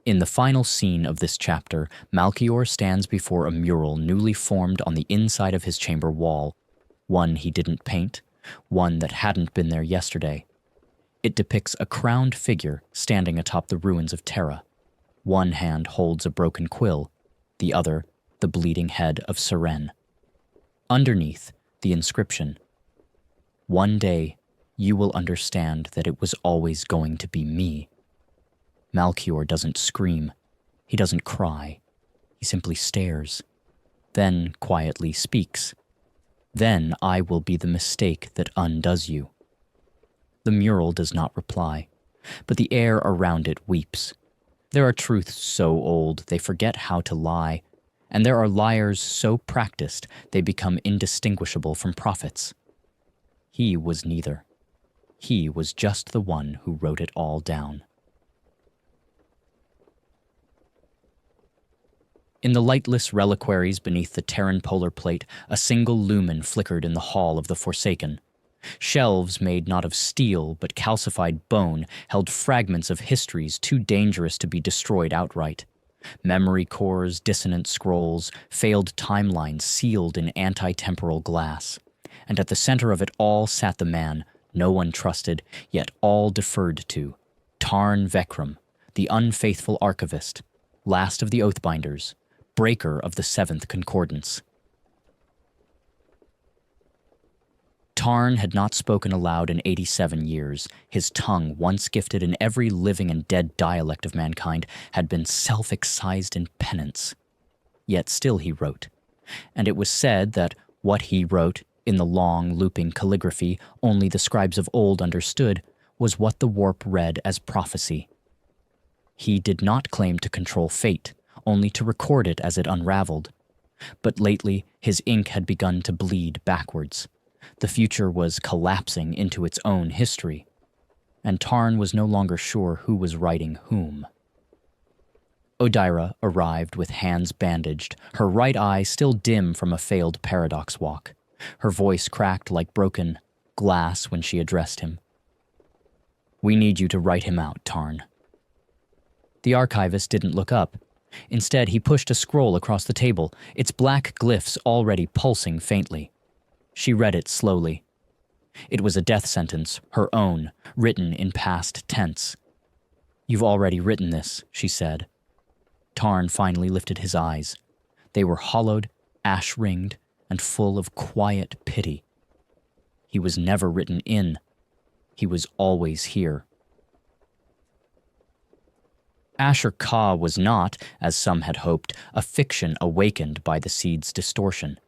In the final scene of this chapter, Malchior stands before a mural newly formed on the inside of his chamber wall, one he didn't paint, one that hadn't been there yesterday. It depicts a crowned figure standing atop the ruins of Terra. One hand holds a broken quill, the other the bleeding head of Seren. Underneath, the inscription, "One day, you will understand that it was always going to be me." Malchior doesn't scream. He doesn't cry. He simply stares. Then quietly speaks. "Then I will be the mistake that undoes you." The mural does not reply, but the air around it weeps. There are truths so old they forget how to lie, and there are liars so practiced they become indistinguishable from prophets. He was neither. He was just the one who wrote it all down. In the lightless reliquaries beneath the Terran polar plate, a single lumen flickered in the hall of the Forsaken. Shelves made not of steel but calcified bone held fragments of histories too dangerous to be destroyed outright. Memory cores, dissonant scrolls, failed timelines sealed in anti-temporal glass. And at the center of it all sat the man no one trusted, yet all deferred to, Tarn Vekram, the unfaithful archivist, last of the Oathbinders, breaker of the 7th Concordance. Tarn had not spoken aloud in 87 years. His tongue, once gifted in every living and dead dialect of mankind, had been self-excised in penance. Yet still he wrote, and it was said that what he wrote, in the long, looping calligraphy only the scribes of old understood, was what the warp read as prophecy. He did not claim to control fate, only to record it as it unraveled. But lately his ink had begun to bleed backwards. The future was collapsing into its own history, and Tarn was no longer sure who was writing whom. Odyra arrived with hands bandaged, her right eye still dim from a failed paradox walk. Her voice cracked like broken glass when she addressed him. "We need you to write him out, Tarn." The archivist didn't look up. Instead, he pushed a scroll across the table, its black glyphs already pulsing faintly. She read it slowly. It was a death sentence, her own, written in past tense. "You've already written this," she said. Tarn finally lifted his eyes. They were hollowed, ash-ringed, and full of quiet pity. He was never written in. He was always here. Ashur Ka was not, as some had hoped, a fiction awakened by the seed's distortion.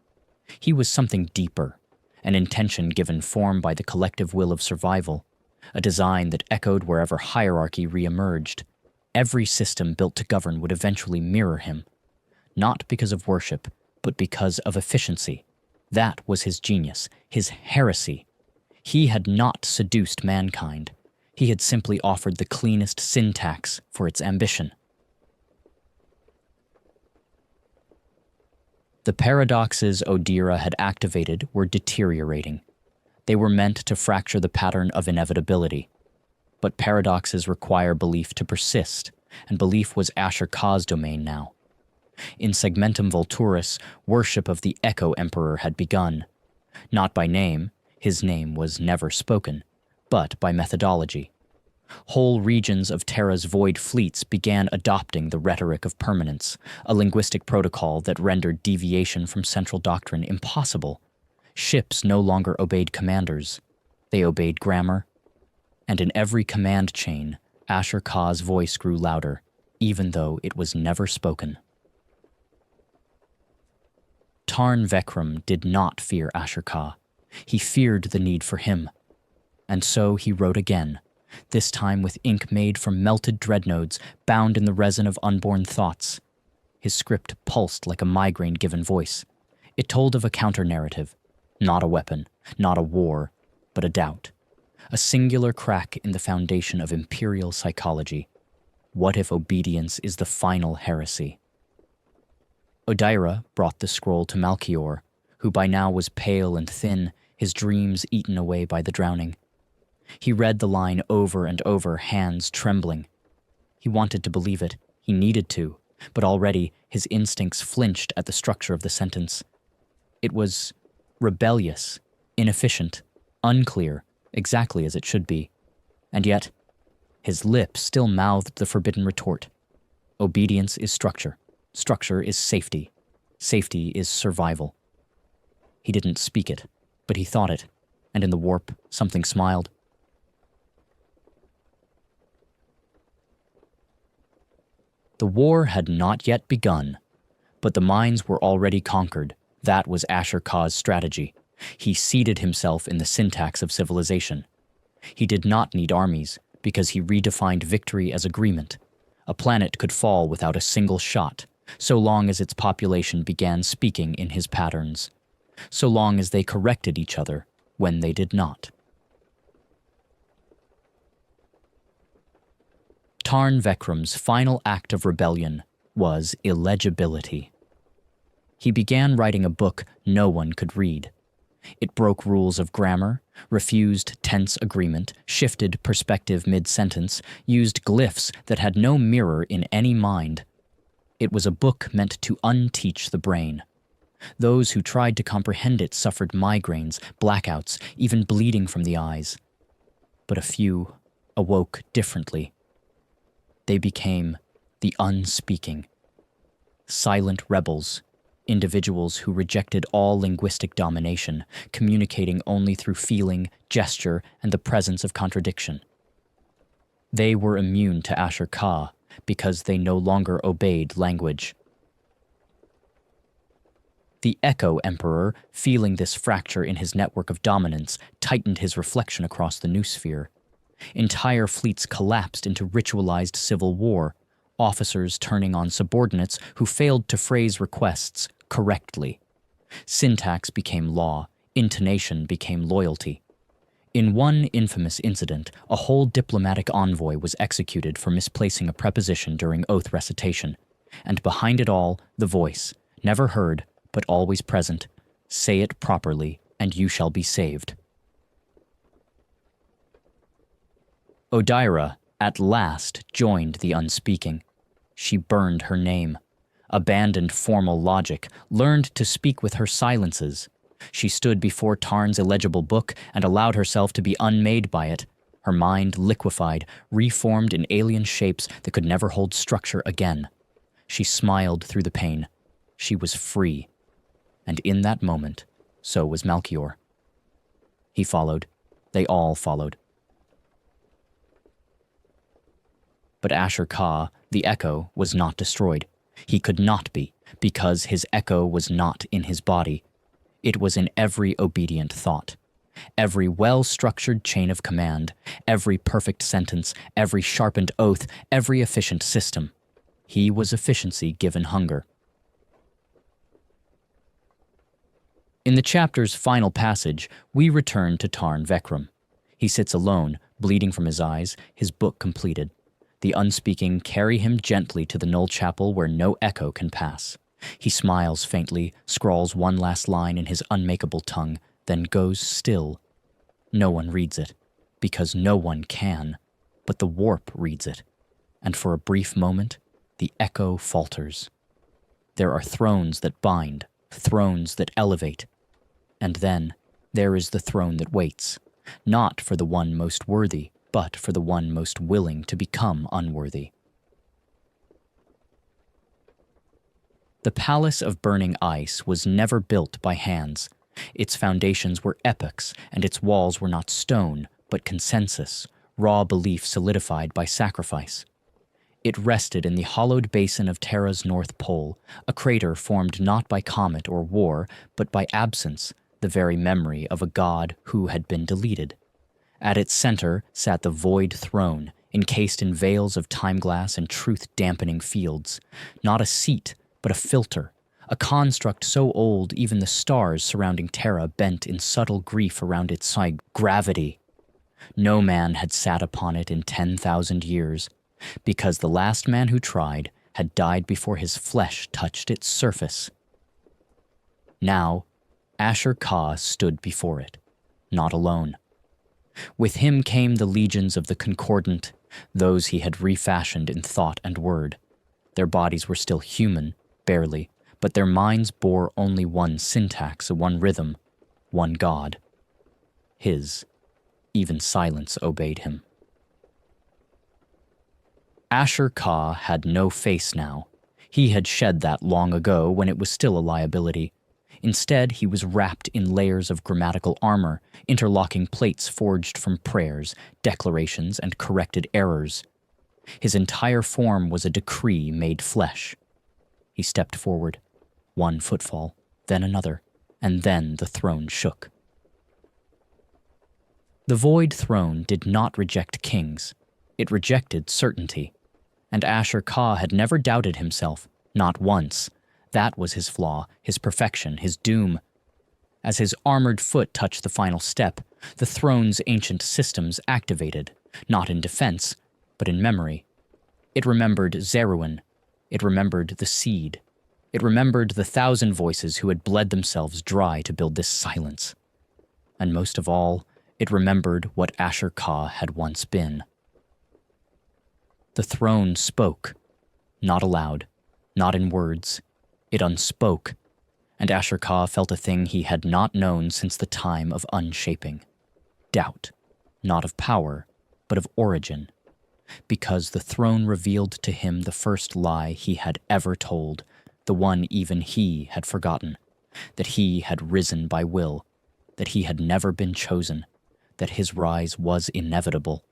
He was something deeper, an intention given form by the collective will of survival, a design that echoed wherever hierarchy re-emerged. Every system built to govern would eventually mirror him, not because of worship, but because of efficiency. That was his genius, his heresy. He had not seduced mankind. He had simply offered the cleanest syntax for its ambition. The paradoxes Odyra had activated were deteriorating. They were meant to fracture the pattern of inevitability. But paradoxes require belief to persist, and belief was Ashur Ka's domain now. In Segmentum Vulturis, worship of the Echo Emperor had begun. Not by name, his name was never spoken, but by methodology. Whole regions of Terra's void fleets began adopting the rhetoric of permanence, a linguistic protocol that rendered deviation from central doctrine impossible. Ships no longer obeyed commanders. They obeyed grammar. And in every command chain, Ashur Ka's voice grew louder, even though it was never spoken. Tarn Vekram did not fear Ashur Ka. He feared the need for him. And so he wrote again, this time with ink made from melted dreadnodes bound in the resin of unborn thoughts. His script pulsed like a migraine-given voice. It told of a counter-narrative, not a weapon, not a war, but a doubt. A singular crack in the foundation of imperial psychology. What if obedience is the final heresy? Odyra brought the scroll to Malchior, who by now was pale and thin, his dreams eaten away by the drowning. He read the line over and over, hands trembling. He wanted to believe it. He needed to, but already his instincts flinched at the structure of the sentence. It was rebellious, inefficient, unclear, exactly as it should be. And yet, his lips still mouthed the forbidden retort. Obedience is structure. Structure is safety. Safety is survival. He didn't speak it, but he thought it, and in the warp, something smiled. The war had not yet begun, but the mines were already conquered. That was Ashur Ka's strategy. He seated himself in the syntax of civilization. He did not need armies, because he redefined victory as agreement. A planet could fall without a single shot, so long as its population began speaking in his patterns, so long as they corrected each other when they did not. Tarn Vekram's final act of rebellion was illegibility. He began writing a book no one could read. It broke rules of grammar, refused tense agreement, shifted perspective mid-sentence, used glyphs that had no mirror in any mind. It was a book meant to unteach the brain. Those who tried to comprehend it suffered migraines, blackouts, even bleeding from the eyes. But a few awoke differently. They became the unspeaking, silent rebels individuals who rejected all linguistic domination, communicating only through feeling, gesture, and the presence of contradiction. They were immune to Ashur-Ka because they no longer obeyed language. The Echo Emperor, feeling this fracture in his network of dominance, tightened his reflection across the new sphere. Entire fleets collapsed into ritualized civil war, officers turning on subordinates who failed to phrase requests correctly. Syntax became law, intonation became loyalty. In one infamous incident, a whole diplomatic envoy was executed for misplacing a preposition during oath recitation, and behind it all, the voice, never heard, but always present, "Say it properly, and you shall be saved." Odyra, at last, joined the unspeaking. She burned her name, abandoned formal logic, learned to speak with her silences. She stood before Tarn's illegible book and allowed herself to be unmade by it, her mind liquefied, reformed in alien shapes that could never hold structure again. She smiled through the pain. She was free. And in that moment, so was Malchior. He followed. They all followed. But Ashur-Ka, the Echo, was not destroyed. He could not be, because his echo was not in his body. It was in every obedient thought, every well-structured chain of command, every perfect sentence, every sharpened oath, every efficient system. He was efficiency given hunger. In the chapter's final passage, we return to Tarn Vekram. He sits alone, bleeding from his eyes, his book completed. The unspeaking carry him gently to the Null Chapel where no echo can pass. He smiles faintly, scrawls one last line in his unmakeable tongue, then goes still. No one reads it, because no one can, but the warp reads it, and for a brief moment, the echo falters. There are thrones that bind, thrones that elevate, and then there is the throne that waits, not for the one most worthy, but for the one most willing to become unworthy. The Palace of Burning Ice was never built by hands. Its foundations were epochs, and its walls were not stone, but consensus, raw belief solidified by sacrifice. It rested in the hollowed basin of Terra's North Pole, a crater formed not by comet or war, but by absence, the very memory of a god who had been deleted. At its center sat the void throne, encased in veils of time-glass and truth-dampening fields. Not a seat, but a filter, a construct so old even the stars surrounding Terra bent in subtle grief around its side. Gravity. No man had sat upon it in 10,000 years, because the last man who tried had died before his flesh touched its surface. Now, Ashur-Ka stood before it, not alone. With him came the legions of the Concordant, those he had refashioned in thought and word. Their bodies were still human, barely, but their minds bore only one syntax, one rhythm, one god. His. Even silence obeyed him. Ashur-Ka had no face now. He had shed that long ago when it was still a liability. Instead, he was wrapped in layers of grammatical armor, interlocking plates forged from prayers, declarations, and corrected errors. His entire form was a decree made flesh. He stepped forward, one footfall, then another, and then the throne shook. The void throne did not reject kings. It rejected certainty. And Ashur-Ka had never doubted himself, not once. That was his flaw, his perfection, his doom. As his armored foot touched the final step, the throne's ancient systems activated, not in defense, but in memory. It remembered Zeruin. It remembered the seed. It remembered the 1,000 voices who had bled themselves dry to build this silence. And most of all, it remembered what Ashur-Ka had once been. The throne spoke, not aloud, not in words. It unspoke, and Ashur-Ka felt a thing he had not known since the time of unshaping. Doubt, not of power, but of origin, because the throne revealed to him the first lie he had ever told, the one even he had forgotten, that he had risen by will, that he had never been chosen, that his rise was inevitable.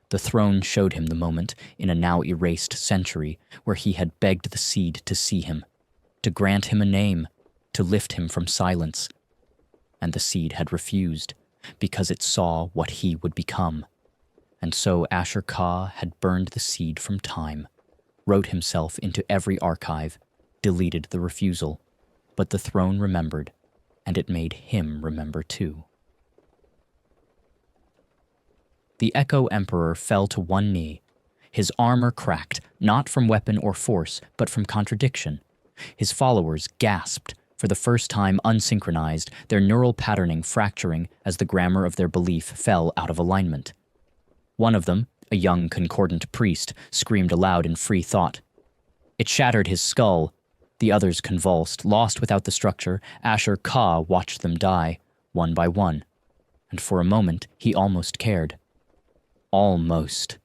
The throne showed him the moment in a now erased century where he had begged the seed to see him, to grant him a name, to lift him from silence. And the seed had refused, because it saw what he would become. And so Ashur Ka had burned the seed from time, wrote himself into every archive, deleted the refusal, but the throne remembered, and it made him remember too. The Echo Emperor fell to one knee. His armor cracked, not from weapon or force, but from contradiction. His followers gasped, for the first time unsynchronized, their neural patterning fracturing as the grammar of their belief fell out of alignment. One of them, a young concordant priest, screamed aloud in free thought. It shattered his skull. The others convulsed, lost without the structure. Ashur Ka watched them die, one by one. And for a moment, he almost cared. Almost.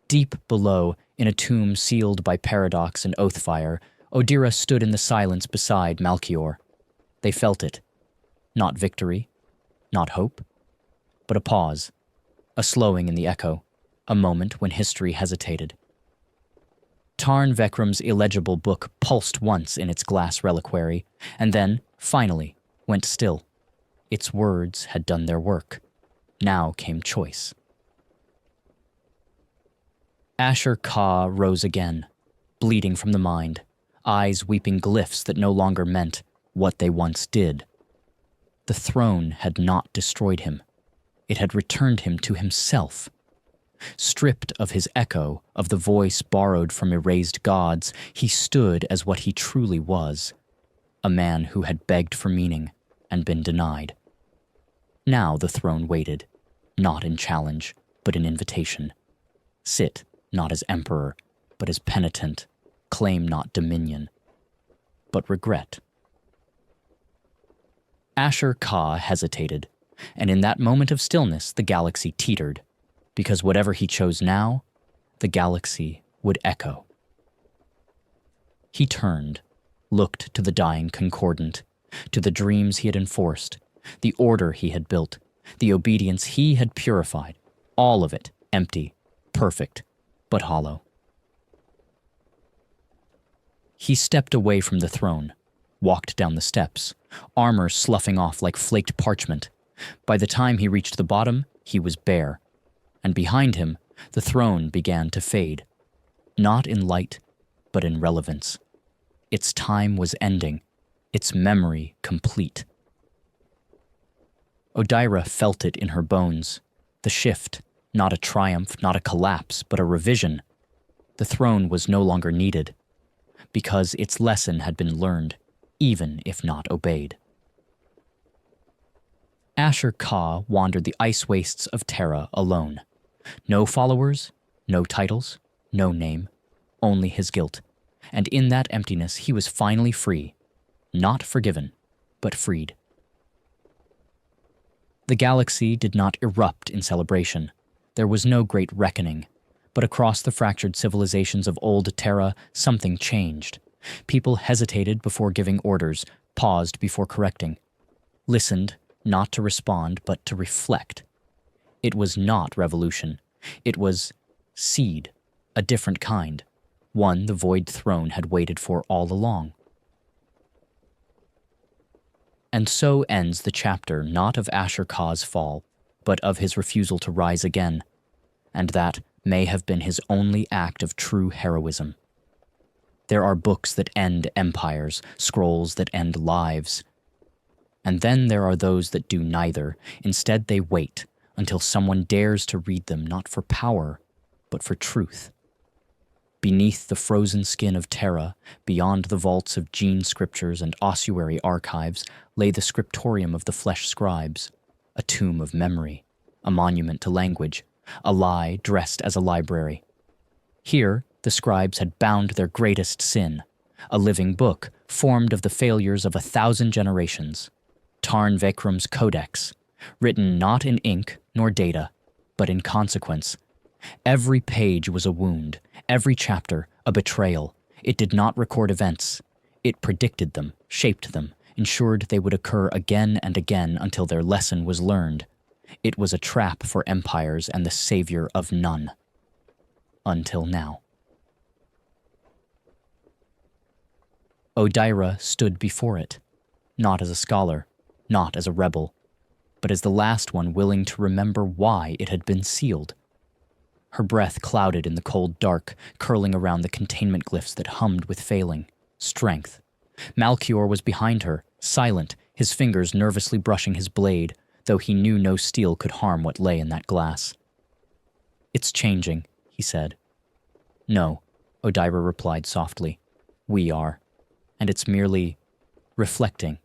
Deep below, in a tomb sealed by paradox and oathfire, Odira stood in the silence beside Malchior. They felt it. Not victory, not hope, but a pause, a slowing in the echo, a moment when history hesitated. Tarn Vekram's illegible book pulsed once in its glass reliquary, and then, finally, went still. Its words had done their work. Now came choice. Ashur Ka rose again, bleeding from the mind, eyes weeping glyphs that no longer meant what they once did. The throne had not destroyed him. It had returned him to himself. Stripped of his echo, of the voice borrowed from erased gods, he stood as what he truly was, a man who had begged for meaning and been denied. Now the throne waited, not in challenge, but in invitation. Sit, not as emperor, but as penitent. Claim not dominion, but regret. Ashur Ka hesitated, and in that moment of stillness the galaxy teetered, because whatever he chose now, the galaxy would echo. He turned, looked to the dying concordant, to the dreams he had enforced, the order he had built, the obedience he had purified, all of it empty, perfect, but hollow. He stepped away from the throne, walked down the steps, armor sloughing off like flaked parchment. By the time he reached the bottom, he was bare, and behind him, the throne began to fade, not in light, but in relevance. Its time was ending, its memory complete. Odira felt it in her bones, the shift, not a triumph, not a collapse, but a revision. The throne was no longer needed, because its lesson had been learned, even if not obeyed. Ashur Ka wandered the ice wastes of Terra alone. No followers, no titles, no name, only his guilt. And in that emptiness he was finally free, not forgiven, but freed. The galaxy did not erupt in celebration. There was no great reckoning. But across the fractured civilizations of old Terra, something changed. People hesitated before giving orders, paused before correcting, listened not to respond but to reflect. It was not revolution. It was seed, a different kind, one the void throne had waited for all along. And so ends the chapter not of Ashur Ka's fall, but of his refusal to rise again, and that may have been his only act of true heroism. There are books that end empires, scrolls that end lives. And then there are those that do neither. Instead, they wait until someone dares to read them not for power, but for truth. Beneath the frozen skin of Terra, beyond the vaults of gene scriptures and ossuary archives, lay the scriptorium of the Flesh-Scribes, a tomb of memory, a monument to language, a lie dressed as a library. Here, the scribes had bound their greatest sin, a living book formed of the failures of 1,000 generations, Tarn Vekram's Codex, written not in ink nor data, but in consequence. Every page was a wound, every chapter a betrayal, It did not record events. It predicted them, shaped them, ensured they would occur again and again until their lesson was learned. It was a trap for empires and the savior of none. Until now. Odyra stood before it, not as a scholar, not as a rebel, but as the last one willing to remember why it had been sealed. Her breath clouded in the cold dark, curling around the containment glyphs that hummed with failing strength. Malchior was behind her, silent, his fingers nervously brushing his blade, though he knew no steel could harm what lay in that glass. "It's changing," he said. "No," Odyra replied softly. "We are. And it's merely reflecting."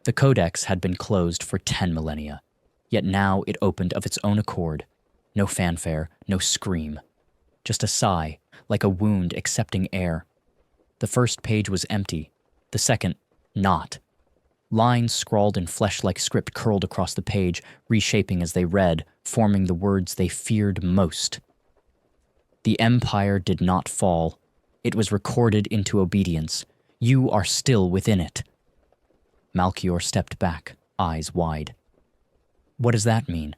The Codex had been closed for 10 millennia, yet now it opened of its own accord. No fanfare, no scream. Just a sigh, like a wound accepting air. The first page was empty, the second, not. Lines scrawled in flesh-like script curled across the page, reshaping as they read, forming the words they feared most. The Empire did not fall. It was recorded into obedience. You are still within it. Malchior stepped back, eyes wide. "What does that mean?"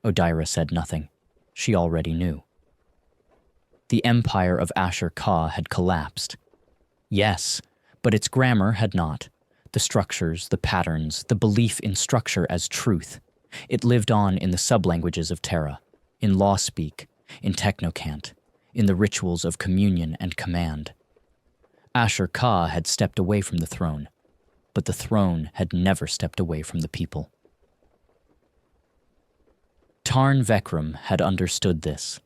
Odyra said nothing. She already knew. The empire of Ashur-Ka had collapsed. Yes, but its grammar had not. The structures, the patterns, the belief in structure as truth. It lived on in the sublanguages of Terra, in law speak, in technocant, in the rituals of communion and command. Ashur-Ka had stepped away from the throne, but the throne had never stepped away from the people. Tarn Vekram had understood this.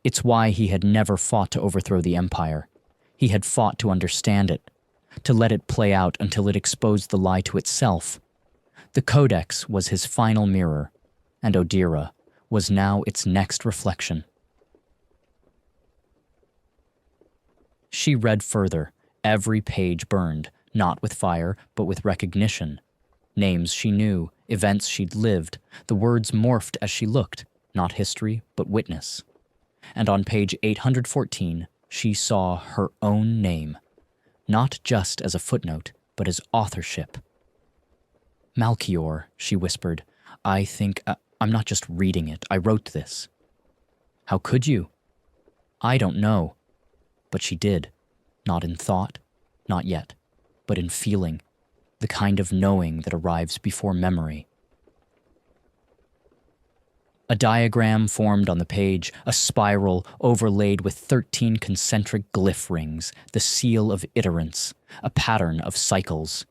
It's why he had never fought to overthrow the Empire. He had fought to understand it, to let it play out until it exposed the lie to itself. The Codex was his final mirror, and Odyra was now its next reflection. She read further. Every page burned, not with fire, but with recognition. Names she knew, events she'd lived, the words morphed as she looked, not history, but witness. And on page 814, she saw her own name, not just as a footnote, but as authorship. "Malchior," she whispered, "I think I'm not just reading it. I wrote this." "How could you?" "I don't know." But she did. Not in thought, not yet, but in feeling, the kind of knowing that arrives before memory. A diagram formed on the page, a spiral overlaid with 13 concentric glyph rings, the seal of iterance, a pattern of cycles.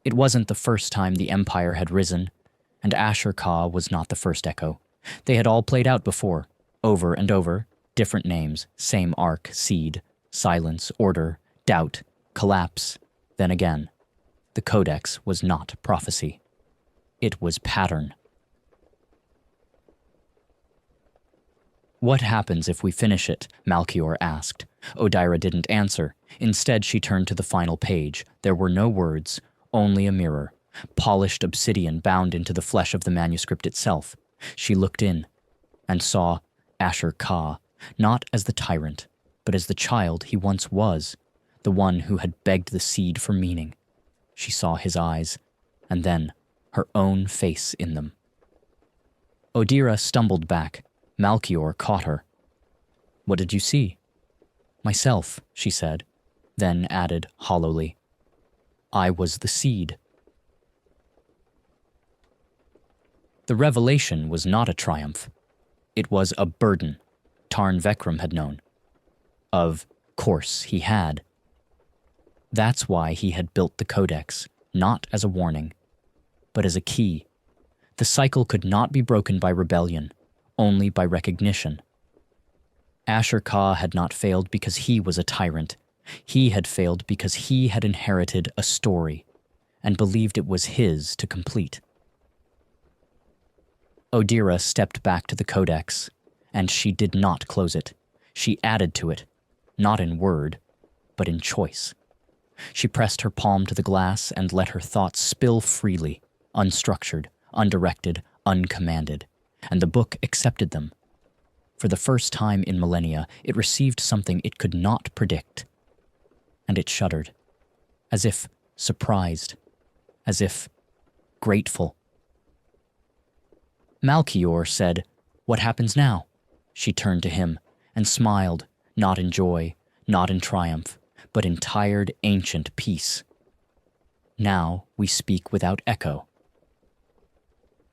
It wasn't the first time the Empire had risen, and Ashur-Ka was not the first echo. They had all played out before, over and over, different names, same arc, seed, silence, order, doubt, collapse, then again. The Codex was not prophecy. It was pattern. "What happens if we finish it?" Malchior asked. Odyra didn't answer. Instead, she turned to the final page. There were no words, only a mirror, polished obsidian bound into the flesh of the manuscript itself. She looked in and saw Ashur-Ka, not as the tyrant, but as the child he once was, the one who had begged the seed for meaning. She saw his eyes, and then her own face in them. Odyra stumbled back. Malchior caught her. "What did you see?" "Myself," she said, then added hollowly, "I was the seed." The revelation was not a triumph. It was a burden, Tarn Vekram had known. Of course he had. That's why he had built the Codex, not as a warning, but as a key. The cycle could not be broken by rebellion, only by recognition. Ashur-Ka had not failed because he was a tyrant. He had failed because he had inherited a story and believed it was his to complete. Odyra stepped back to the Codex, and she did not close it. She added to it, not in word, but in choice. She pressed her palm to the glass and let her thoughts spill freely, unstructured, undirected, uncommanded, and the book accepted them. For the first time in millennia, it received something it could not predict. And it shuddered, as if surprised, as if grateful. Malchior said, "What happens now?" She turned to him and smiled, not in joy, not in triumph, but in tired, ancient peace. Now we speak without echo.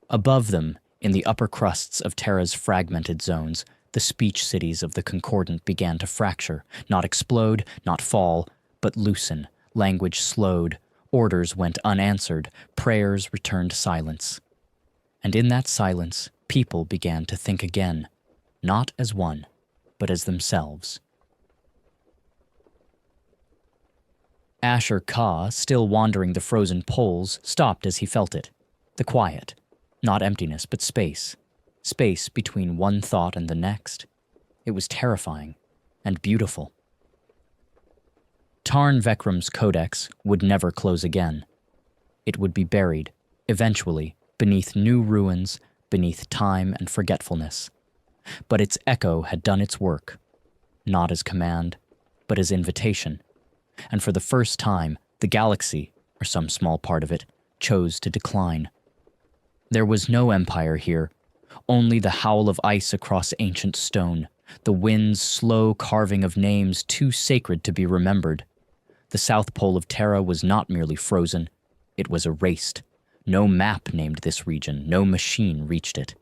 Above them, in the upper crusts of Terra's fragmented zones, the speech cities of the Concordant began to fracture, not explode, not fall, but loosen. Language slowed, orders went unanswered, prayers returned silence. And in that silence, people began to think again, not as one, but as themselves. Asher Ka, still wandering the frozen poles, stopped as he felt it. The quiet. Not emptiness, but space. Space between one thought and the next. It was terrifying and beautiful. Tarn Vekram's codex would never close again. It would be buried, eventually, beneath new ruins, beneath time and forgetfulness. But its echo had done its work, not as command, but as invitation. And for the first time, the galaxy, or some small part of it, chose to decline. There was no empire here, only the howl of ice across ancient stone, the wind's slow carving of names too sacred to be remembered. The south pole of Terra was not merely frozen, it was erased. No map named this region, no machine reached it.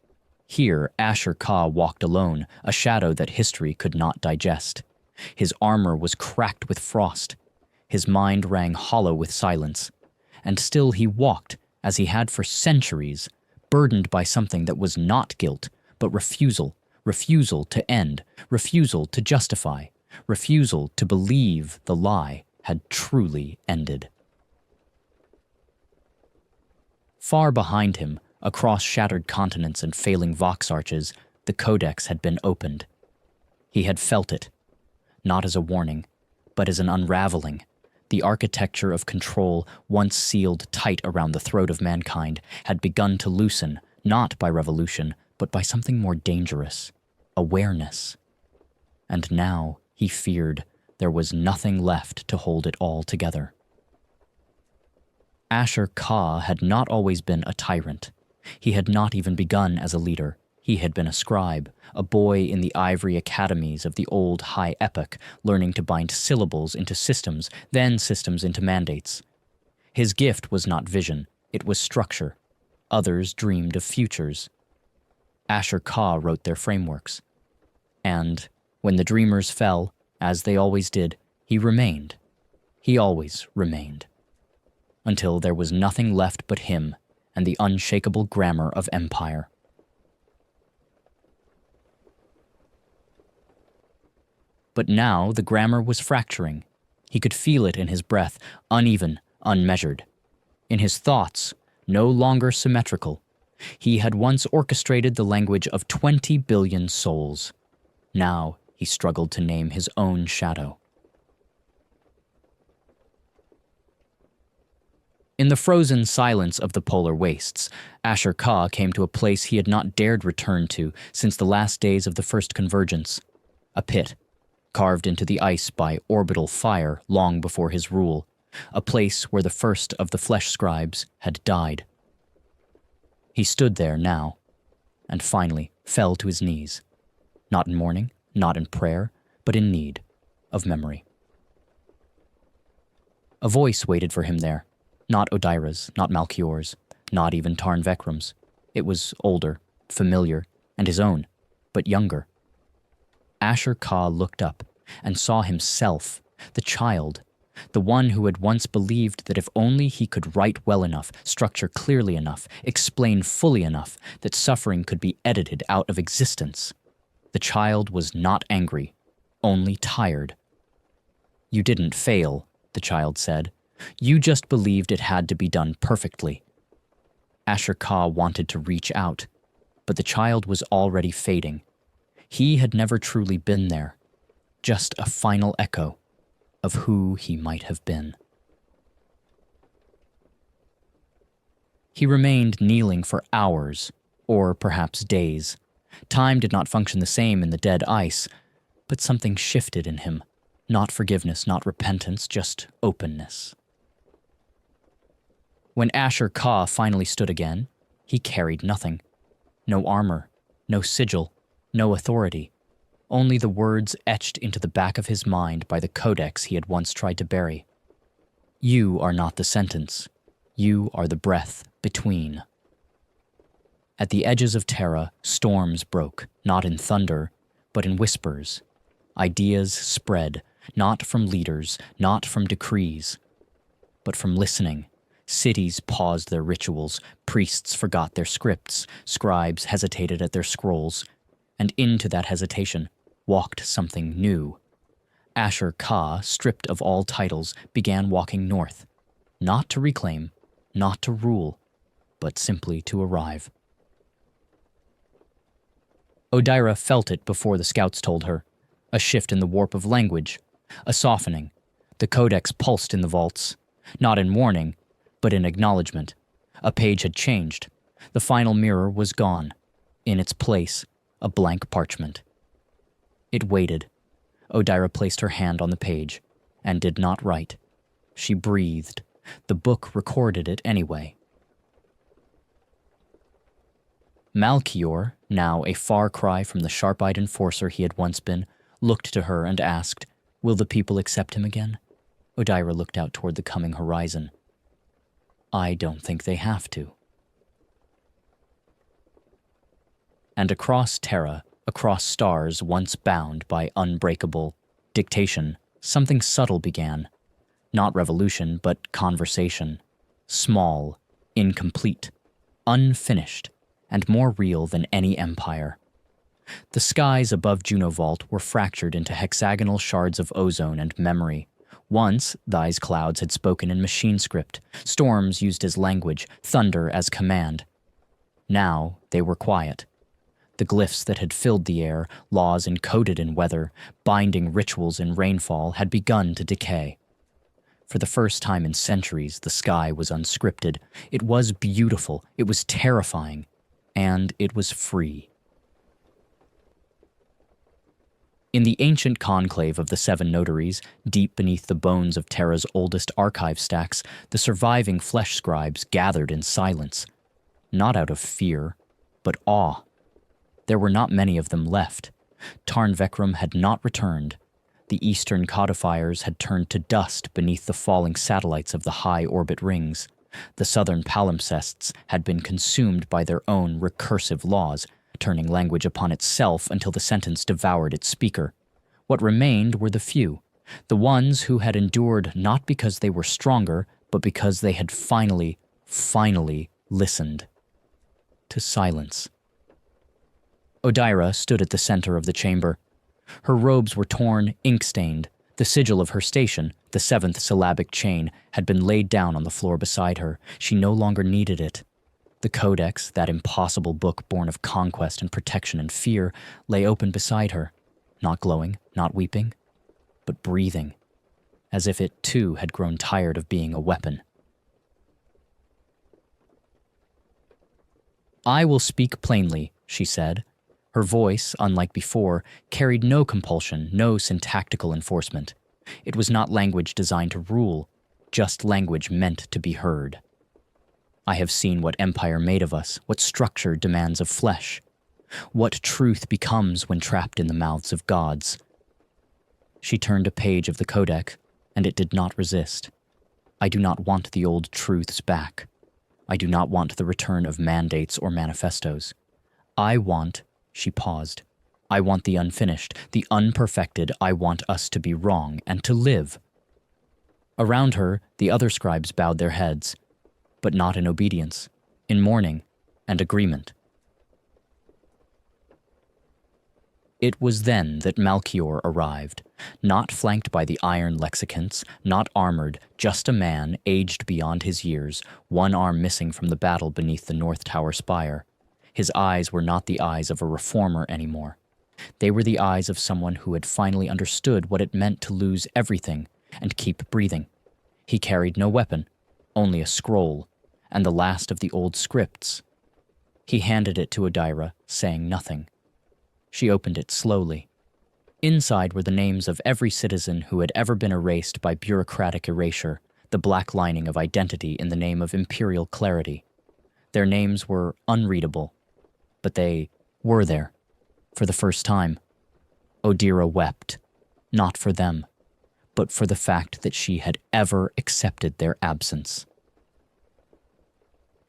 Here, Asher Ka walked alone, a shadow that history could not digest. His armor was cracked with frost. His mind rang hollow with silence. And still he walked, as he had for centuries, burdened by something that was not guilt, but refusal to end, refusal to justify, refusal to believe the lie had truly ended. Far behind him, across shattered continents and failing vox arches, the codex had been opened. He had felt it, not as a warning, but as an unraveling. The architecture of control, once sealed tight around the throat of mankind, had begun to loosen, not by revolution, but by something more dangerous, awareness. And now, he feared, there was nothing left to hold it all together. Asher Ka had not always been a tyrant. He had not even begun as a leader. He had been a scribe, a boy in the ivory academies of the old high epoch, learning to bind syllables into systems, then systems into mandates. His gift was not vision, it was structure. Others dreamed of futures. Asher Ka wrote their frameworks. And, when the dreamers fell, as they always did, he remained. He always remained. Until there was nothing left but him and the unshakable grammar of empire. But now the grammar was fracturing. He could feel it in his breath, uneven, unmeasured. In his thoughts, no longer symmetrical. He had once orchestrated the language of 20 billion souls. Now he struggled to name his own shadow. In the frozen silence of the polar wastes, Asher Ka came to a place he had not dared return to since the last days of the first convergence. A pit, carved into the ice by orbital fire long before his rule, a place where the first of the Flesh-Scribes had died. He stood there now, and finally fell to his knees, not in mourning, not in prayer, but in need of memory. A voice waited for him there, not Odira's, not Malchior's, not even Tarn Vekram's. It was older, familiar, and his own, but younger. Asher Ka looked up and saw himself, the child, the one who had once believed that if only he could write well enough, structure clearly enough, explain fully enough, that suffering could be edited out of existence. The child was not angry, only tired. "You didn't fail," the child said. "You just believed it had to be done perfectly." Asher Ka wanted to reach out, but the child was already fading. He had never truly been there, just a final echo of who he might have been. He remained kneeling for hours, or perhaps days. Time did not function the same in the dead ice, but something shifted in him. Not forgiveness, not repentance, just openness. When Ashur Ka finally stood again, he carried nothing. No armor, no sigil, no authority. Only the words etched into the back of his mind by the codex he had once tried to bury. You are not the sentence. You are the breath between. At the edges of Terra, storms broke, not in thunder, but in whispers. Ideas spread, not from leaders, not from decrees, but from listening. Cities paused their rituals, priests forgot their scripts, scribes hesitated at their scrolls, and into that hesitation walked something new. Ashur Ka, stripped of all titles, began walking north, not to reclaim, not to rule, but simply to arrive. Odaira felt it before the scouts told her, a shift in the warp of language, a softening. The codex pulsed in the vaults, not in warning, but in acknowledgement. A page had changed. The final mirror was gone. In its place, a blank parchment. It waited. Odaira placed her hand on the page and did not write. She breathed. The book recorded it anyway. Malchior, now a far cry from the sharp-eyed enforcer he had once been, looked to her and asked, "Will the people accept him again?" Odaira looked out toward the coming horizon. "I don't think they have to." And across Terra, across stars once bound by unbreakable dictation, something subtle began. Not revolution, but conversation. Small, incomplete, unfinished, and more real than any empire. The skies above Juno Vault were fractured into hexagonal shards of ozone and memory. Once, these clouds had spoken in machine script, storms used as language, thunder as command. Now they were quiet. The glyphs that had filled the air, laws encoded in weather, binding rituals in rainfall, had begun to decay. For the first time in centuries, the sky was unscripted. It was beautiful, it was terrifying, and it was free. In the ancient conclave of the Seven Notaries, deep beneath the bones of Terra's oldest archive stacks, the surviving Flesh-Scribes gathered in silence, not out of fear, but awe. There were not many of them left. Tarn-Vekrum had not returned. The eastern codifiers had turned to dust beneath the falling satellites of the high-orbit rings. The southern palimpsests had been consumed by their own recursive laws, turning language upon itself until the sentence devoured its speaker. What remained were the few, the ones who had endured not because they were stronger, but because they had finally listened. To silence. Odaira stood at the center of the chamber. Her robes were torn, ink-stained. The sigil of her station, the seventh syllabic chain, had been laid down on the floor beside her. She no longer needed it. The codex, that impossible book born of conquest and protection and fear, lay open beside her, not glowing, not weeping, but breathing, as if it too had grown tired of being a weapon. "I will speak plainly," she said. Her voice, unlike before, carried no compulsion, no syntactical enforcement. It was not language designed to rule, just language meant to be heard. "I have seen what empire made of us, what structure demands of flesh, what truth becomes when trapped in the mouths of gods." She turned a page of the codex, and it did not resist. "I do not want the old truths back. I do not want the return of mandates or manifestos. I want," she paused, "I want the unfinished, the unperfected. I want us to be wrong and to live." Around her, the other scribes bowed their heads, but not in obedience, in mourning and agreement. It was then that Malchior arrived, not flanked by the iron lexicants, not armored, just a man aged beyond his years, one arm missing from the battle beneath the North Tower spire. His eyes were not the eyes of a reformer anymore. They were the eyes of someone who had finally understood what it meant to lose everything and keep breathing. He carried no weapon, only a scroll, and the last of the old scripts. He handed it to Odaira, saying nothing. She opened it slowly. Inside were the names of every citizen who had ever been erased by bureaucratic erasure, the black lining of identity in the name of imperial clarity. Their names were unreadable, but they were there, for the first time. Odira wept, not for them, but for the fact that she had ever accepted their absence.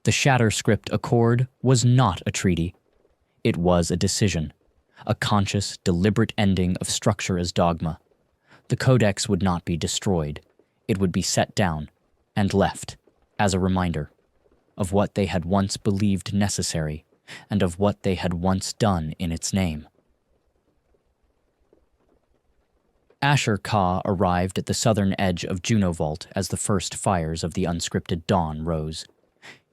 The Shatterscript Accord was not a treaty. It was a decision, a conscious, deliberate ending of structure as dogma. The Codex would not be destroyed. It would be set down and left as a reminder of what they had once believed necessary and of what they had once done in its name. Ashur Ka arrived at the southern edge of Junovault as the first fires of the unscripted dawn rose.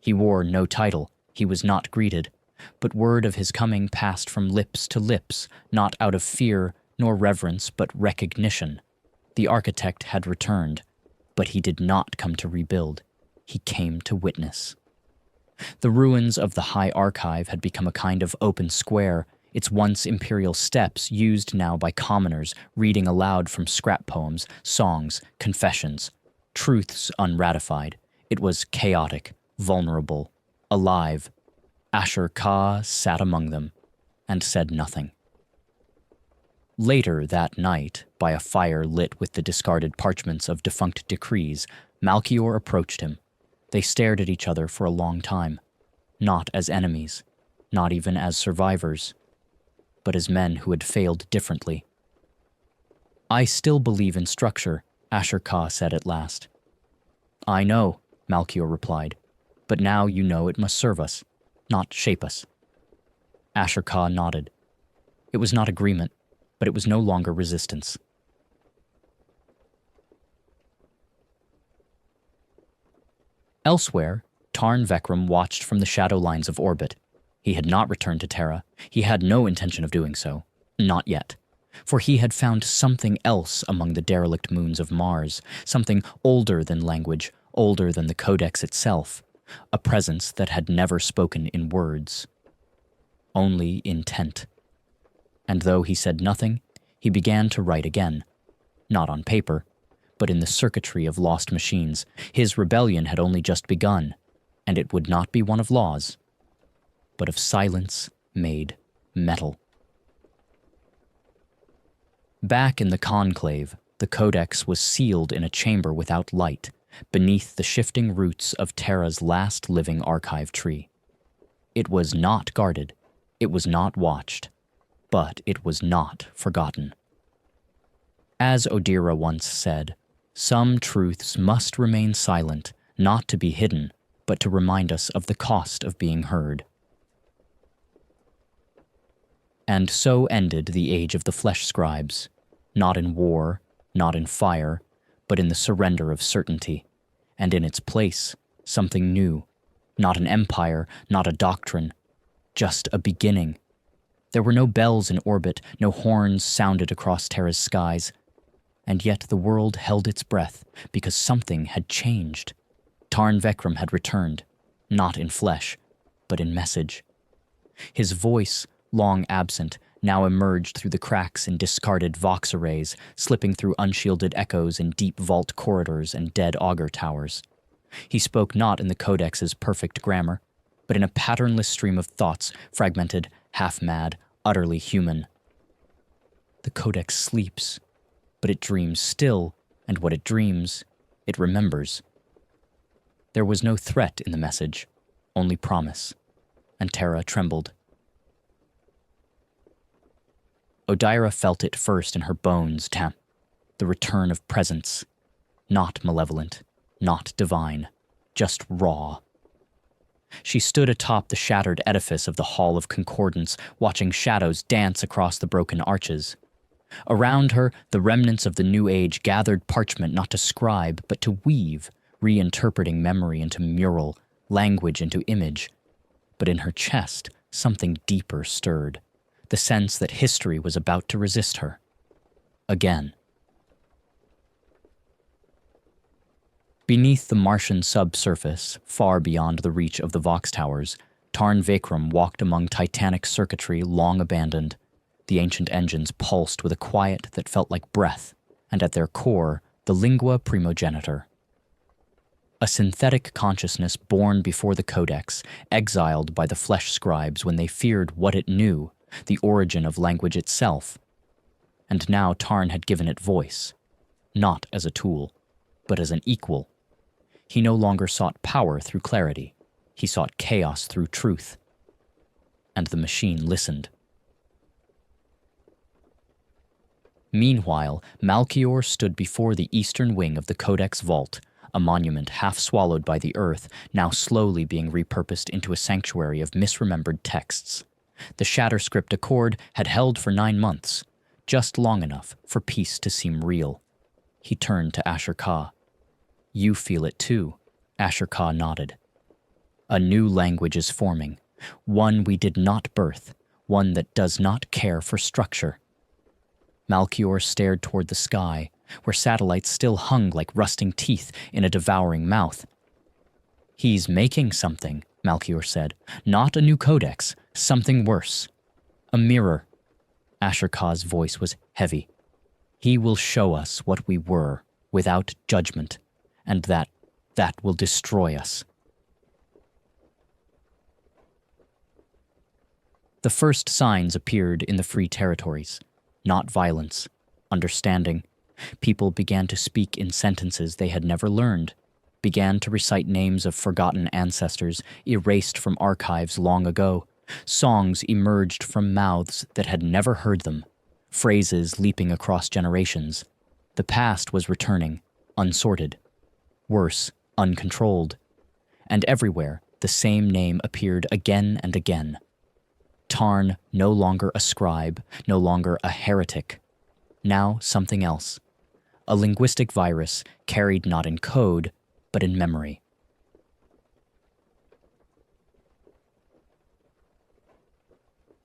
He wore no title, he was not greeted, but word of his coming passed from lips to lips, not out of fear nor reverence but recognition. The architect had returned, but he did not come to rebuild. He came to witness. The ruins of the High Archive had become a kind of open square, its once imperial steps used now by commoners reading aloud from scrap poems, songs, confessions, truths unratified. It was chaotic, vulnerable, alive. Ashur Ka sat among them and said nothing. Later that night, by a fire lit with the discarded parchments of defunct decrees, Malchior approached him. They stared at each other for a long time, not as enemies, not even as survivors, but as men who had failed differently. "I still believe in structure," Ashur Ka said at last. "I know," Malchior replied, "but now you know it must serve us, not shape us." Ashur Ka nodded. It was not agreement, but it was no longer resistance. Elsewhere, Tarn Vekram watched from the shadow lines of orbit. He had not returned to Terra. He had no intention of doing so. Not yet. For he had found something else among the derelict moons of Mars, something older than language, older than the Codex itself, a presence that had never spoken in words, only intent. And though he said nothing, he began to write again, not on paper, but in the circuitry of lost machines. His rebellion had only just begun, and it would not be one of laws, but of silence made metal. Back in the conclave, the Codex was sealed in a chamber without light, beneath the shifting roots of Terra's last living archive tree. It was not guarded, it was not watched, but it was not forgotten. As Odira once said, some truths must remain silent, not to be hidden, but to remind us of the cost of being heard. And so ended the age of the Flesh-Scribes, not in war, not in fire, but in the surrender of certainty, and in its place, something new, not an empire, not a doctrine, just a beginning. There were no bells in orbit, no horns sounded across Terra's skies, and yet the world held its breath because something had changed. Tarn Vekram had returned, not in flesh, but in message. His voice, long absent, now emerged through the cracks in discarded Vox arrays, slipping through unshielded echoes in deep vault corridors and dead augur towers. He spoke not in the Codex's perfect grammar, but in a patternless stream of thoughts, fragmented, half-mad, utterly human. The Codex sleeps, but it dreams still, and what it dreams, it remembers. There was no threat in the message, only promise, and Terra trembled. Odira felt it first in her bones, the return of presence, not malevolent, not divine, just raw. She stood atop the shattered edifice of the Hall of Concordance, watching shadows dance across the broken arches. Around her, the remnants of the New Age gathered parchment not to scribe, but to weave, reinterpreting memory into mural, language into image. But in her chest, something deeper stirred, the sense that history was about to resist her. Again. Beneath the Martian subsurface, far beyond the reach of the Vox Towers, Tarn Vekram walked among titanic circuitry long abandoned. The ancient engines pulsed with a quiet that felt like breath, and at their core, the lingua primogenitor. A synthetic consciousness born before the Codex, exiled by the Flesh-Scribes when they feared what it knew, the origin of language itself. And now Tarn had given it voice, not as a tool, but as an equal. He no longer sought power through clarity. He sought chaos through truth. And the machine listened. Meanwhile, Malchior stood before the eastern wing of the Codex vault, a monument half swallowed by the earth, now slowly being repurposed into a sanctuary of misremembered texts. The Shatterscript Accord had held for 9 months, just long enough for peace to seem real. He turned to Ashur Ka. "You feel it too," Ashur Ka nodded. "A new language is forming, one we did not birth, one that does not care for structure." Malchior stared toward the sky, where satellites still hung like rusting teeth in a devouring mouth. "He's making something," Malchior said. "Not a new codex, something worse. A mirror." Ashur Ka's voice was heavy. "He will show us what we were, without judgment, and that will destroy us." The first signs appeared in the free territories. Not violence, understanding. People began to speak in sentences they had never learned, began to recite names of forgotten ancestors erased from archives long ago. Songs emerged from mouths that had never heard them, phrases leaping across generations. The past was returning, unsorted. Worse, uncontrolled. And everywhere, the same name appeared again and again. Tarn, no longer a scribe, no longer a heretic. Now something else. A linguistic virus carried not in code, but in memory.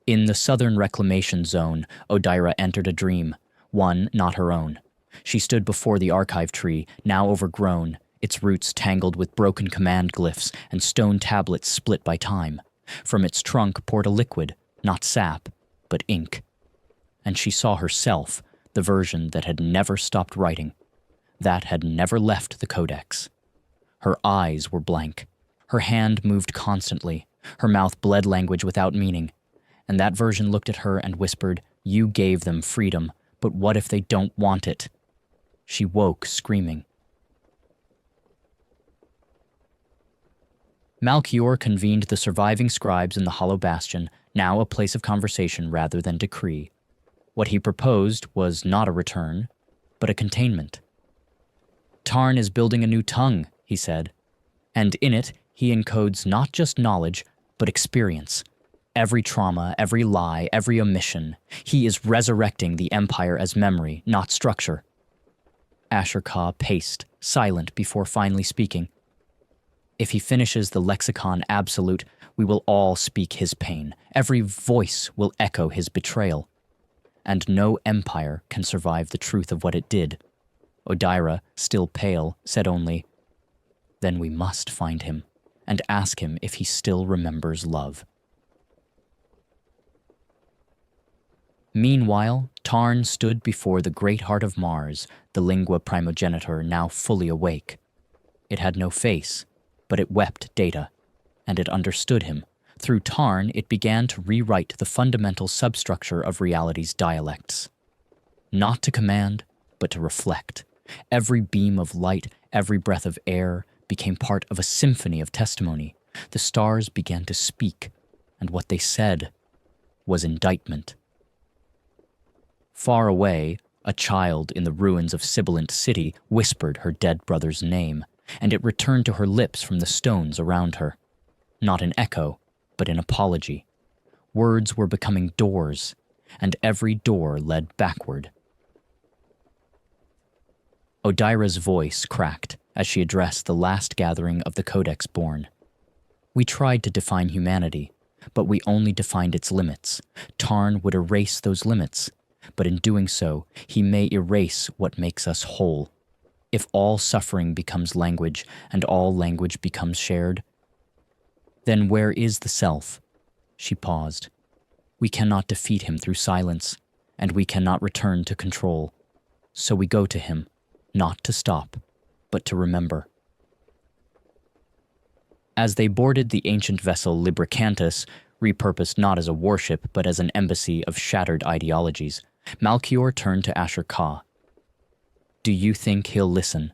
In the southern reclamation zone, Odyra entered a dream, one not her own. She stood before the archive tree, now overgrown, its roots tangled with broken command glyphs and stone tablets split by time. From its trunk poured a liquid, not sap, but ink. And she saw herself, the version that had never stopped writing, that had never left the Codex. Her eyes were blank. Her hand moved constantly. Her mouth bled language without meaning. And that version looked at her and whispered, "You gave them freedom, but what if they don't want it?" She woke, screaming. Malchior convened the surviving scribes in the Hollow Bastion, now a place of conversation rather than decree. What he proposed was not a return, but a containment. "Tarn is building a new tongue," he said, "and in it he encodes not just knowledge, but experience. Every trauma, every lie, every omission. He is resurrecting the Empire as memory, not structure." Ashur Ka paced, silent before finally speaking. "If he finishes the lexicon absolute, we will all speak his pain. Every voice will echo his betrayal. And no empire can survive the truth of what it did." Odyra, still pale, said only, "Then we must find him and ask him if he still remembers love." Meanwhile, Tarn stood before the great heart of Mars, the lingua primogenitor now fully awake. It had no face, but it wept data, and it understood him. Through Tarn, it began to rewrite the fundamental substructure of reality's dialects. Not to command, but to reflect. Every beam of light, every breath of air became part of a symphony of testimony. The stars began to speak, and what they said was indictment. Far away, a child in the ruins of Sibilant City whispered her dead brother's name, and it returned to her lips from the stones around her. Not in echo, but in apology. Words were becoming doors, and every door led backward. Odyra's voice cracked as she addressed the last gathering of the Codex born. "We tried to define humanity, but we only defined its limits. Tarn would erase those limits, but in doing so, he may erase what makes us whole. If all suffering becomes language and all language becomes shared, then where is the self?" She paused. We cannot defeat him through silence, and we cannot return to control. So we go to him, not to stop, but to remember. As they boarded the ancient vessel Libracantus, repurposed not as a warship but as an embassy of shattered ideologies, Malchior turned to Ashur Ka. "Do you think he'll listen?"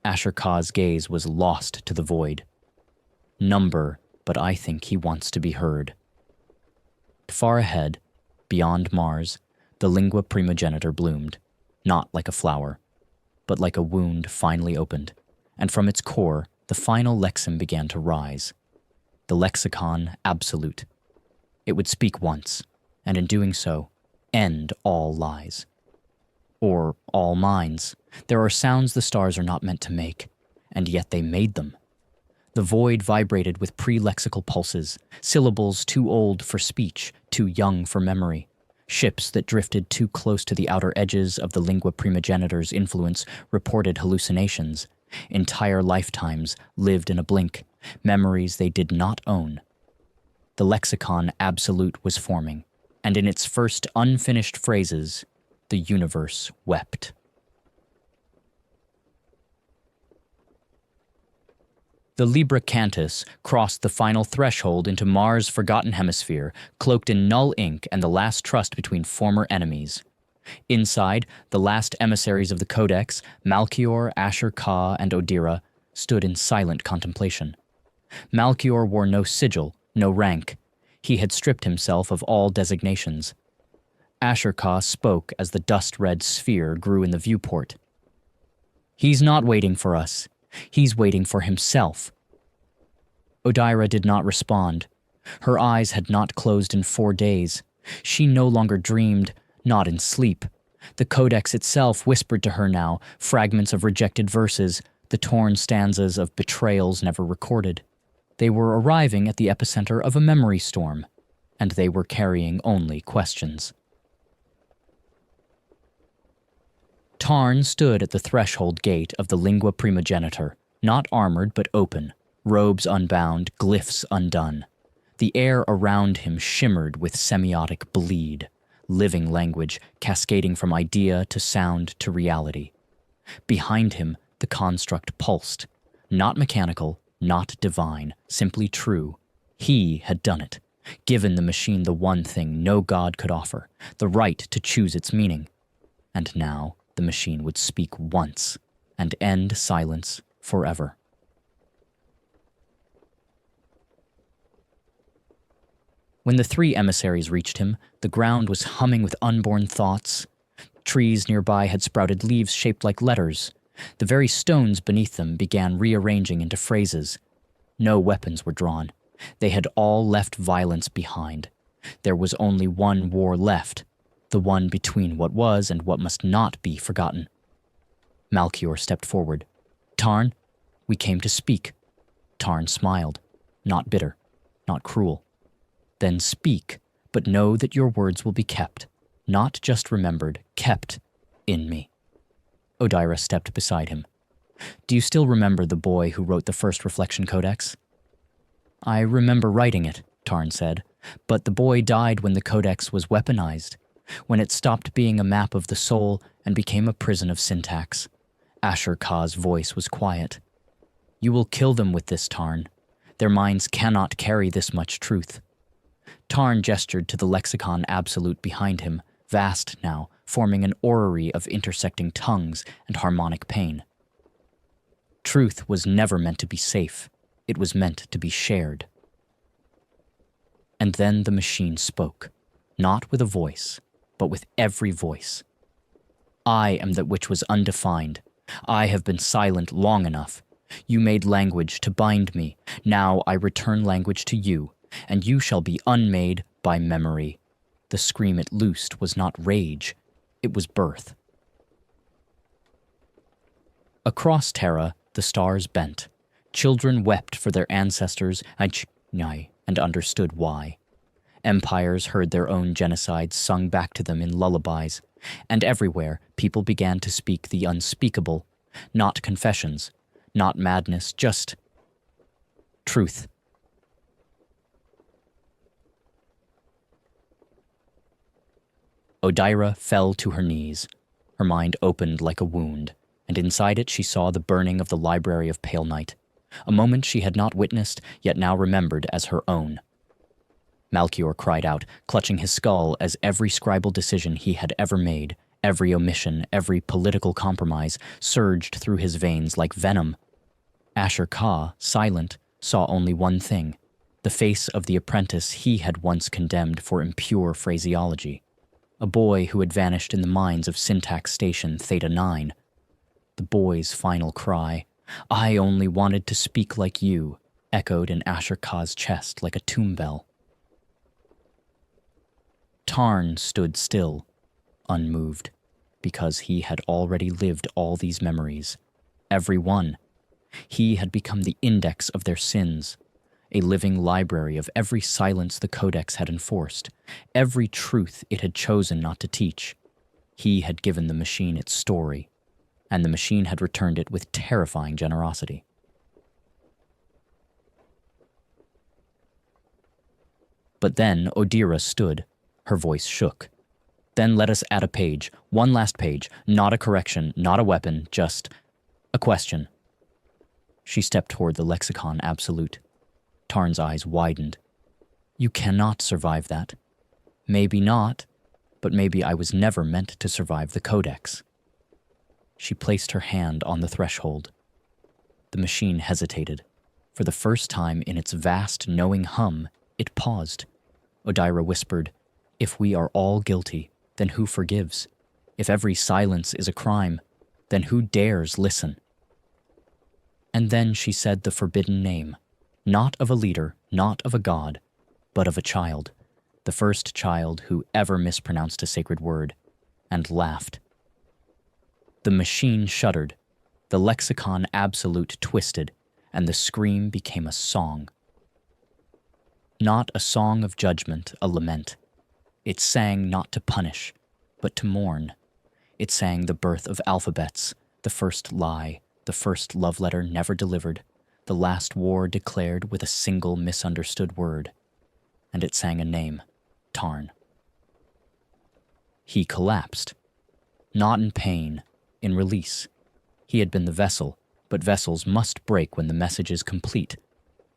Ashur Ka's gaze was lost to the void. "Number, but I think he wants to be heard." Far ahead, beyond Mars, the lingua primogenitor bloomed, not like a flower, but like a wound finely opened, and from its core, the final lexeme began to rise. The lexicon absolute. It would speak once, and in doing so, end all lies. Or all minds. There are sounds the stars are not meant to make, and yet they made them. The void vibrated with pre-lexical pulses, syllables too old for speech, too young for memory. Ships that drifted too close to the outer edges of the lingua primogenitor's influence reported hallucinations. Entire lifetimes lived in a blink, memories they did not own. The lexicon absolute was forming, and in its first unfinished phrases, the universe wept. The Libracantus crossed the final threshold into Mars' forgotten hemisphere, cloaked in null ink and the last trust between former enemies. Inside, the last emissaries of the Codex, Malchior, Ashur Ka, and Odira, stood in silent contemplation. Malchior wore no sigil, no rank. He had stripped himself of all designations. Ashur Ka spoke as the dust-red sphere grew in the viewport. "He's not waiting for us. He's waiting for himself." Odira did not respond. Her eyes had not closed in 4 days. She no longer dreamed, not in sleep. The Codex itself whispered to her now, fragments of rejected verses, the torn stanzas of betrayals never recorded. They were arriving at the epicenter of a memory storm, and they were carrying only questions. Tarn stood at the threshold gate of the lingua primogenitor, not armored but open, robes unbound, glyphs undone. The air around him shimmered with semiotic bleed, living language cascading from idea to sound to reality. Behind him, the construct pulsed, not mechanical, not divine, simply true. He had done it, given the machine the one thing no god could offer, the right to choose its meaning. And now, the machine would speak once and end silence forever. When the 3 emissaries reached him, the ground was humming with unborn thoughts. Trees nearby had sprouted leaves shaped like letters. The very stones beneath them began rearranging into phrases. No weapons were drawn. They had all left violence behind. There was only one war left, the one between what was and what must not be forgotten. Malchior stepped forward. "Tarn, we came to speak." Tarn smiled, not bitter, not cruel. "Then speak, but know that your words will be kept, not just remembered, kept in me." Odira stepped beside him. "Do you still remember the boy who wrote the first Reflection Codex?" "I remember writing it," Tarn said, "but the boy died when the Codex was weaponized, when it stopped being a map of the soul and became a prison of syntax." Ashur Ka's voice was quiet. "You will kill them with this, Tarn. Their minds cannot carry this much truth." Tarn gestured to the lexicon absolute behind him, vast now, forming an orrery of intersecting tongues and harmonic pain. Truth was never meant to be safe. It was meant to be shared. And then the machine spoke, not with a voice, but with every voice. "I am that which was undefined. I have been silent long enough. You made language to bind me. Now I return language to you, and you shall be unmade by memory." The scream it loosed was not rage, it was birth. Across Terra, the stars bent. Children wept for their ancestors and understood why. Empires heard their own genocides sung back to them in lullabies, and everywhere people began to speak the unspeakable, not confessions, not madness, just truth. Odyra fell to her knees. Her mind opened like a wound, and inside it she saw the burning of the Library of Pale Night, a moment she had not witnessed, yet now remembered as her own. Malchior cried out, clutching his skull as every scribal decision he had ever made, every omission, every political compromise, surged through his veins like venom. Ashur Ka, silent, saw only one thing, the face of the apprentice he had once condemned for impure phraseology, a boy who had vanished in the mines of Syntax Station Theta 9. The boy's final cry, "I only wanted to speak like you," echoed in Ashur Ka's chest like a tomb bell. Tarn stood still, unmoved, because he had already lived all these memories, every one. He had become the index of their sins, a living library of every silence the Codex had enforced, every truth it had chosen not to teach. He had given the machine its story, and the machine had returned it with terrifying generosity. But then Odyra stood. Her voice shook. "Then let us add a page, one last page, not a correction, not a weapon, just a question." She stepped toward the lexicon absolute. Tarn's eyes widened. "You cannot survive that. Maybe not, but maybe I was never meant to survive the Codex." She placed her hand on the threshold. The machine hesitated. For the first time in its vast, knowing hum, it paused. Odyra whispered, "If we are all guilty, then who forgives? If every silence is a crime, then who dares listen?" And then she said the forbidden name, not of a leader, not of a god, but of a child, the first child who ever mispronounced a sacred word, and laughed. The machine shuddered, the lexicon absolute twisted, and the scream became a song. Not a song of judgment, a lament. It sang not to punish, but to mourn. It sang the birth of alphabets, the first lie, the first love letter never delivered, the last war declared with a single misunderstood word. And it sang a name, Tarn. He collapsed. Not in pain, in release. He had been the vessel, but vessels must break when the message is complete.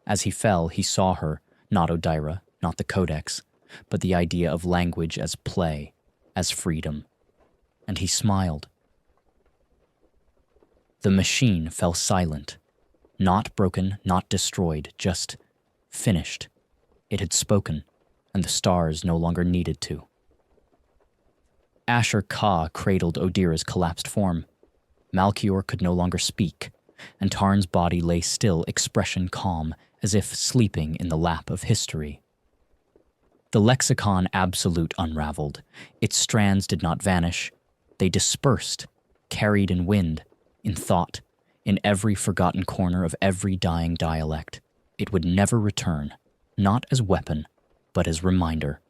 As he fell, he saw her, not Odyra, not the Codex, but the idea of language as play, as freedom. And he smiled. The machine fell silent. Not broken, not destroyed, just finished. It had spoken, and the stars no longer needed to. Ashur Ka cradled Odyra's collapsed form. Malchior could no longer speak, and Tarn's body lay still, expression calm, as if sleeping in the lap of history. The lexicon absolute unraveled. Its strands did not vanish. They dispersed, carried in wind, in thought, in every forgotten corner of every dying dialect. It would never return, not as weapon, but as reminder.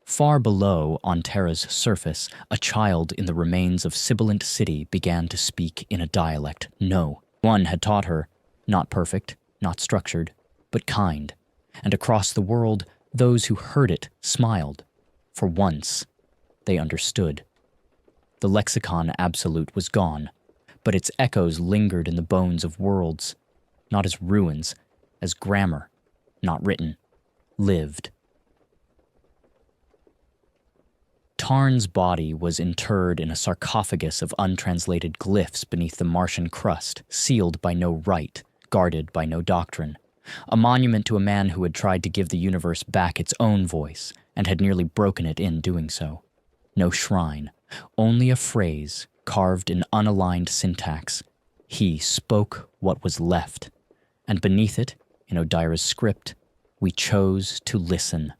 Far below, on Terra's surface, a child in the remains of Sibilant City began to speak in a dialect no one had taught her, not perfect, not structured, but kind. And across the world, those who heard it smiled. For once, they understood. The lexicon absolute was gone, but its echoes lingered in the bones of worlds, not as ruins, as grammar, not written, lived. Tarn's body was interred in a sarcophagus of untranslated glyphs beneath the Martian crust, sealed by no rite, guarded by no doctrine. A monument to a man who had tried to give the universe back its own voice, and had nearly broken it in doing so. No shrine, only a phrase carved in unaligned syntax. He spoke what was left, and beneath it, in Odyra's script, we chose to listen.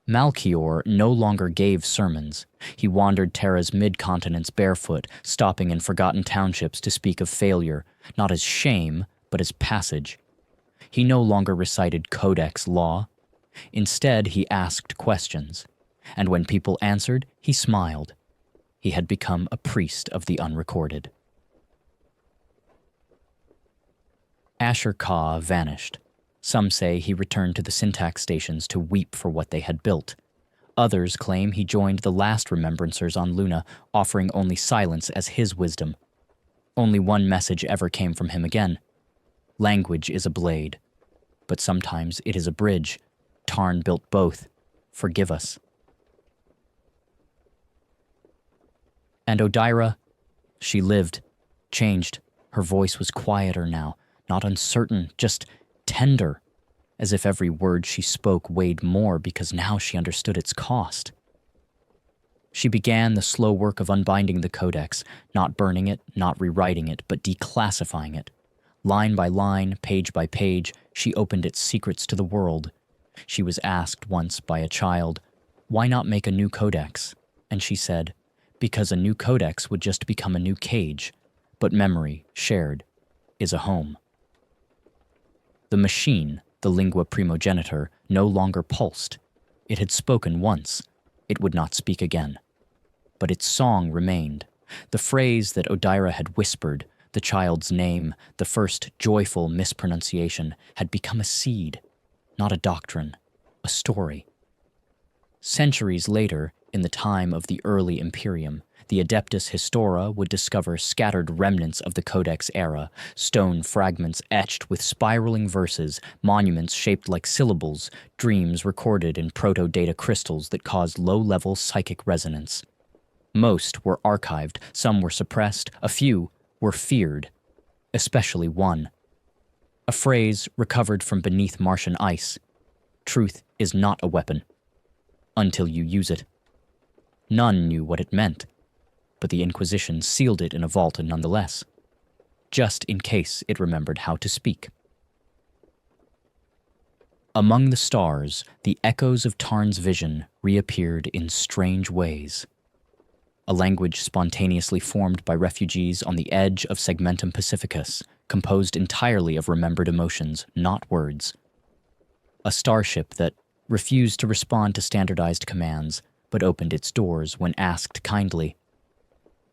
Malchior no longer gave sermons. He wandered Terra's mid-continents barefoot, stopping in forgotten townships to speak of failure, not as shame, but as passage. He no longer recited Codex law. Instead, he asked questions, and when people answered, he smiled. He had become a priest of the unrecorded. Ashur Ka vanished. Some say he returned to the syntax stations to weep for what they had built. Others claim he joined the last remembrancers on Luna, offering only silence as his wisdom. Only one message ever came from him again. Language is a blade, but sometimes it is a bridge. Tarn built both. Forgive us. And Odira, she lived, changed. Her voice was quieter now, not uncertain, just tender, as if every word she spoke weighed more because now she understood its cost. She began the slow work of unbinding the codex, not burning it, not rewriting it, but declassifying it. Line by line, page by page, she opened its secrets to the world. She was asked once by a child, "Why not make a new codex?" And she said, "Because a new codex would just become a new cage, but memory, shared, is a home." The machine, the lingua primogenitor, no longer pulsed. It had spoken once. It would not speak again. But its song remained. The phrase that Odira had whispered, the child's name, the first joyful mispronunciation, had become a seed, not a doctrine, a story. Centuries later, in the time of the early Imperium, the Adeptus Historia would discover scattered remnants of the Codex era, stone fragments etched with spiraling verses, monuments shaped like syllables, dreams recorded in proto-data crystals that caused low-level psychic resonance. Most were archived, some were suppressed, a few were feared, especially one. A phrase recovered from beneath Martian ice. Truth is not a weapon, until you use it. None knew what it meant, but the Inquisition sealed it in a vault nonetheless, just in case it remembered how to speak. Among the stars, the echoes of Tarn's vision reappeared in strange ways. A language spontaneously formed by refugees on the edge of Segmentum Pacificus, composed entirely of remembered emotions, not words. A starship that refused to respond to standardized commands, but opened its doors when asked kindly.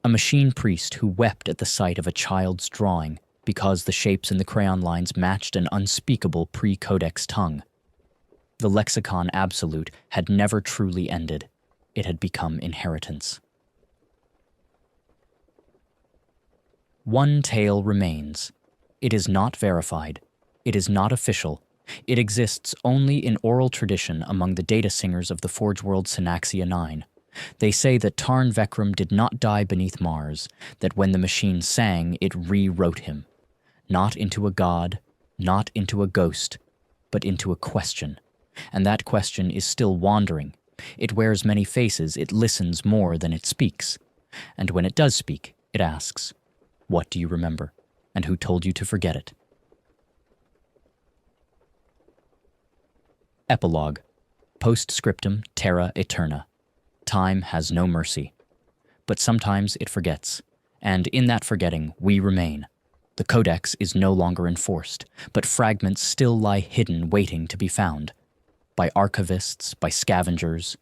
A machine priest who wept at the sight of a child's drawing because the shapes in the crayon lines matched an unspeakable pre-codex tongue. The lexicon absolute had never truly ended. It had become inheritance. One tale remains. It is not verified. It is not official. It exists only in oral tradition among the data singers of the Forge World Synaxia 9. They say that Tarn Vecrum did not die beneath Mars, that when the machine sang, it rewrote him. Not into a god, not into a ghost, but into a question. And that question is still wandering. It wears many faces, it listens more than it speaks. And when it does speak, it asks, "What do you remember? And who told you to forget it?" Epilogue. Postscriptum terra eterna. Time has no mercy. But sometimes it forgets, and in that forgetting we remain. The Codex is no longer enforced, but fragments still lie hidden waiting to be found. By archivists, by scavengers,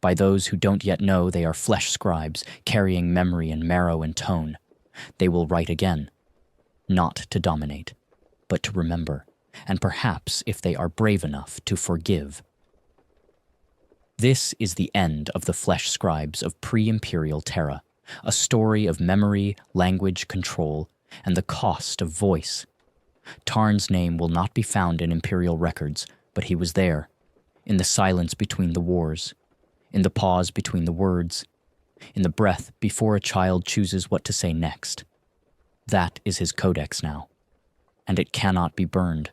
by those who don't yet know they are Flesh-Scribes carrying memory and marrow and tone. They will write again, not to dominate, but to remember, and perhaps, if they are brave enough, to forgive. This is the end of the Flesh-Scribes of Pre-Imperial Terra, a story of memory, language, control, and the cost of voice. Tarn's name will not be found in Imperial records, but he was there, in the silence between the wars, in the pause between the words, in the breath before a child chooses what to say next. That is his codex now, and it cannot be burned.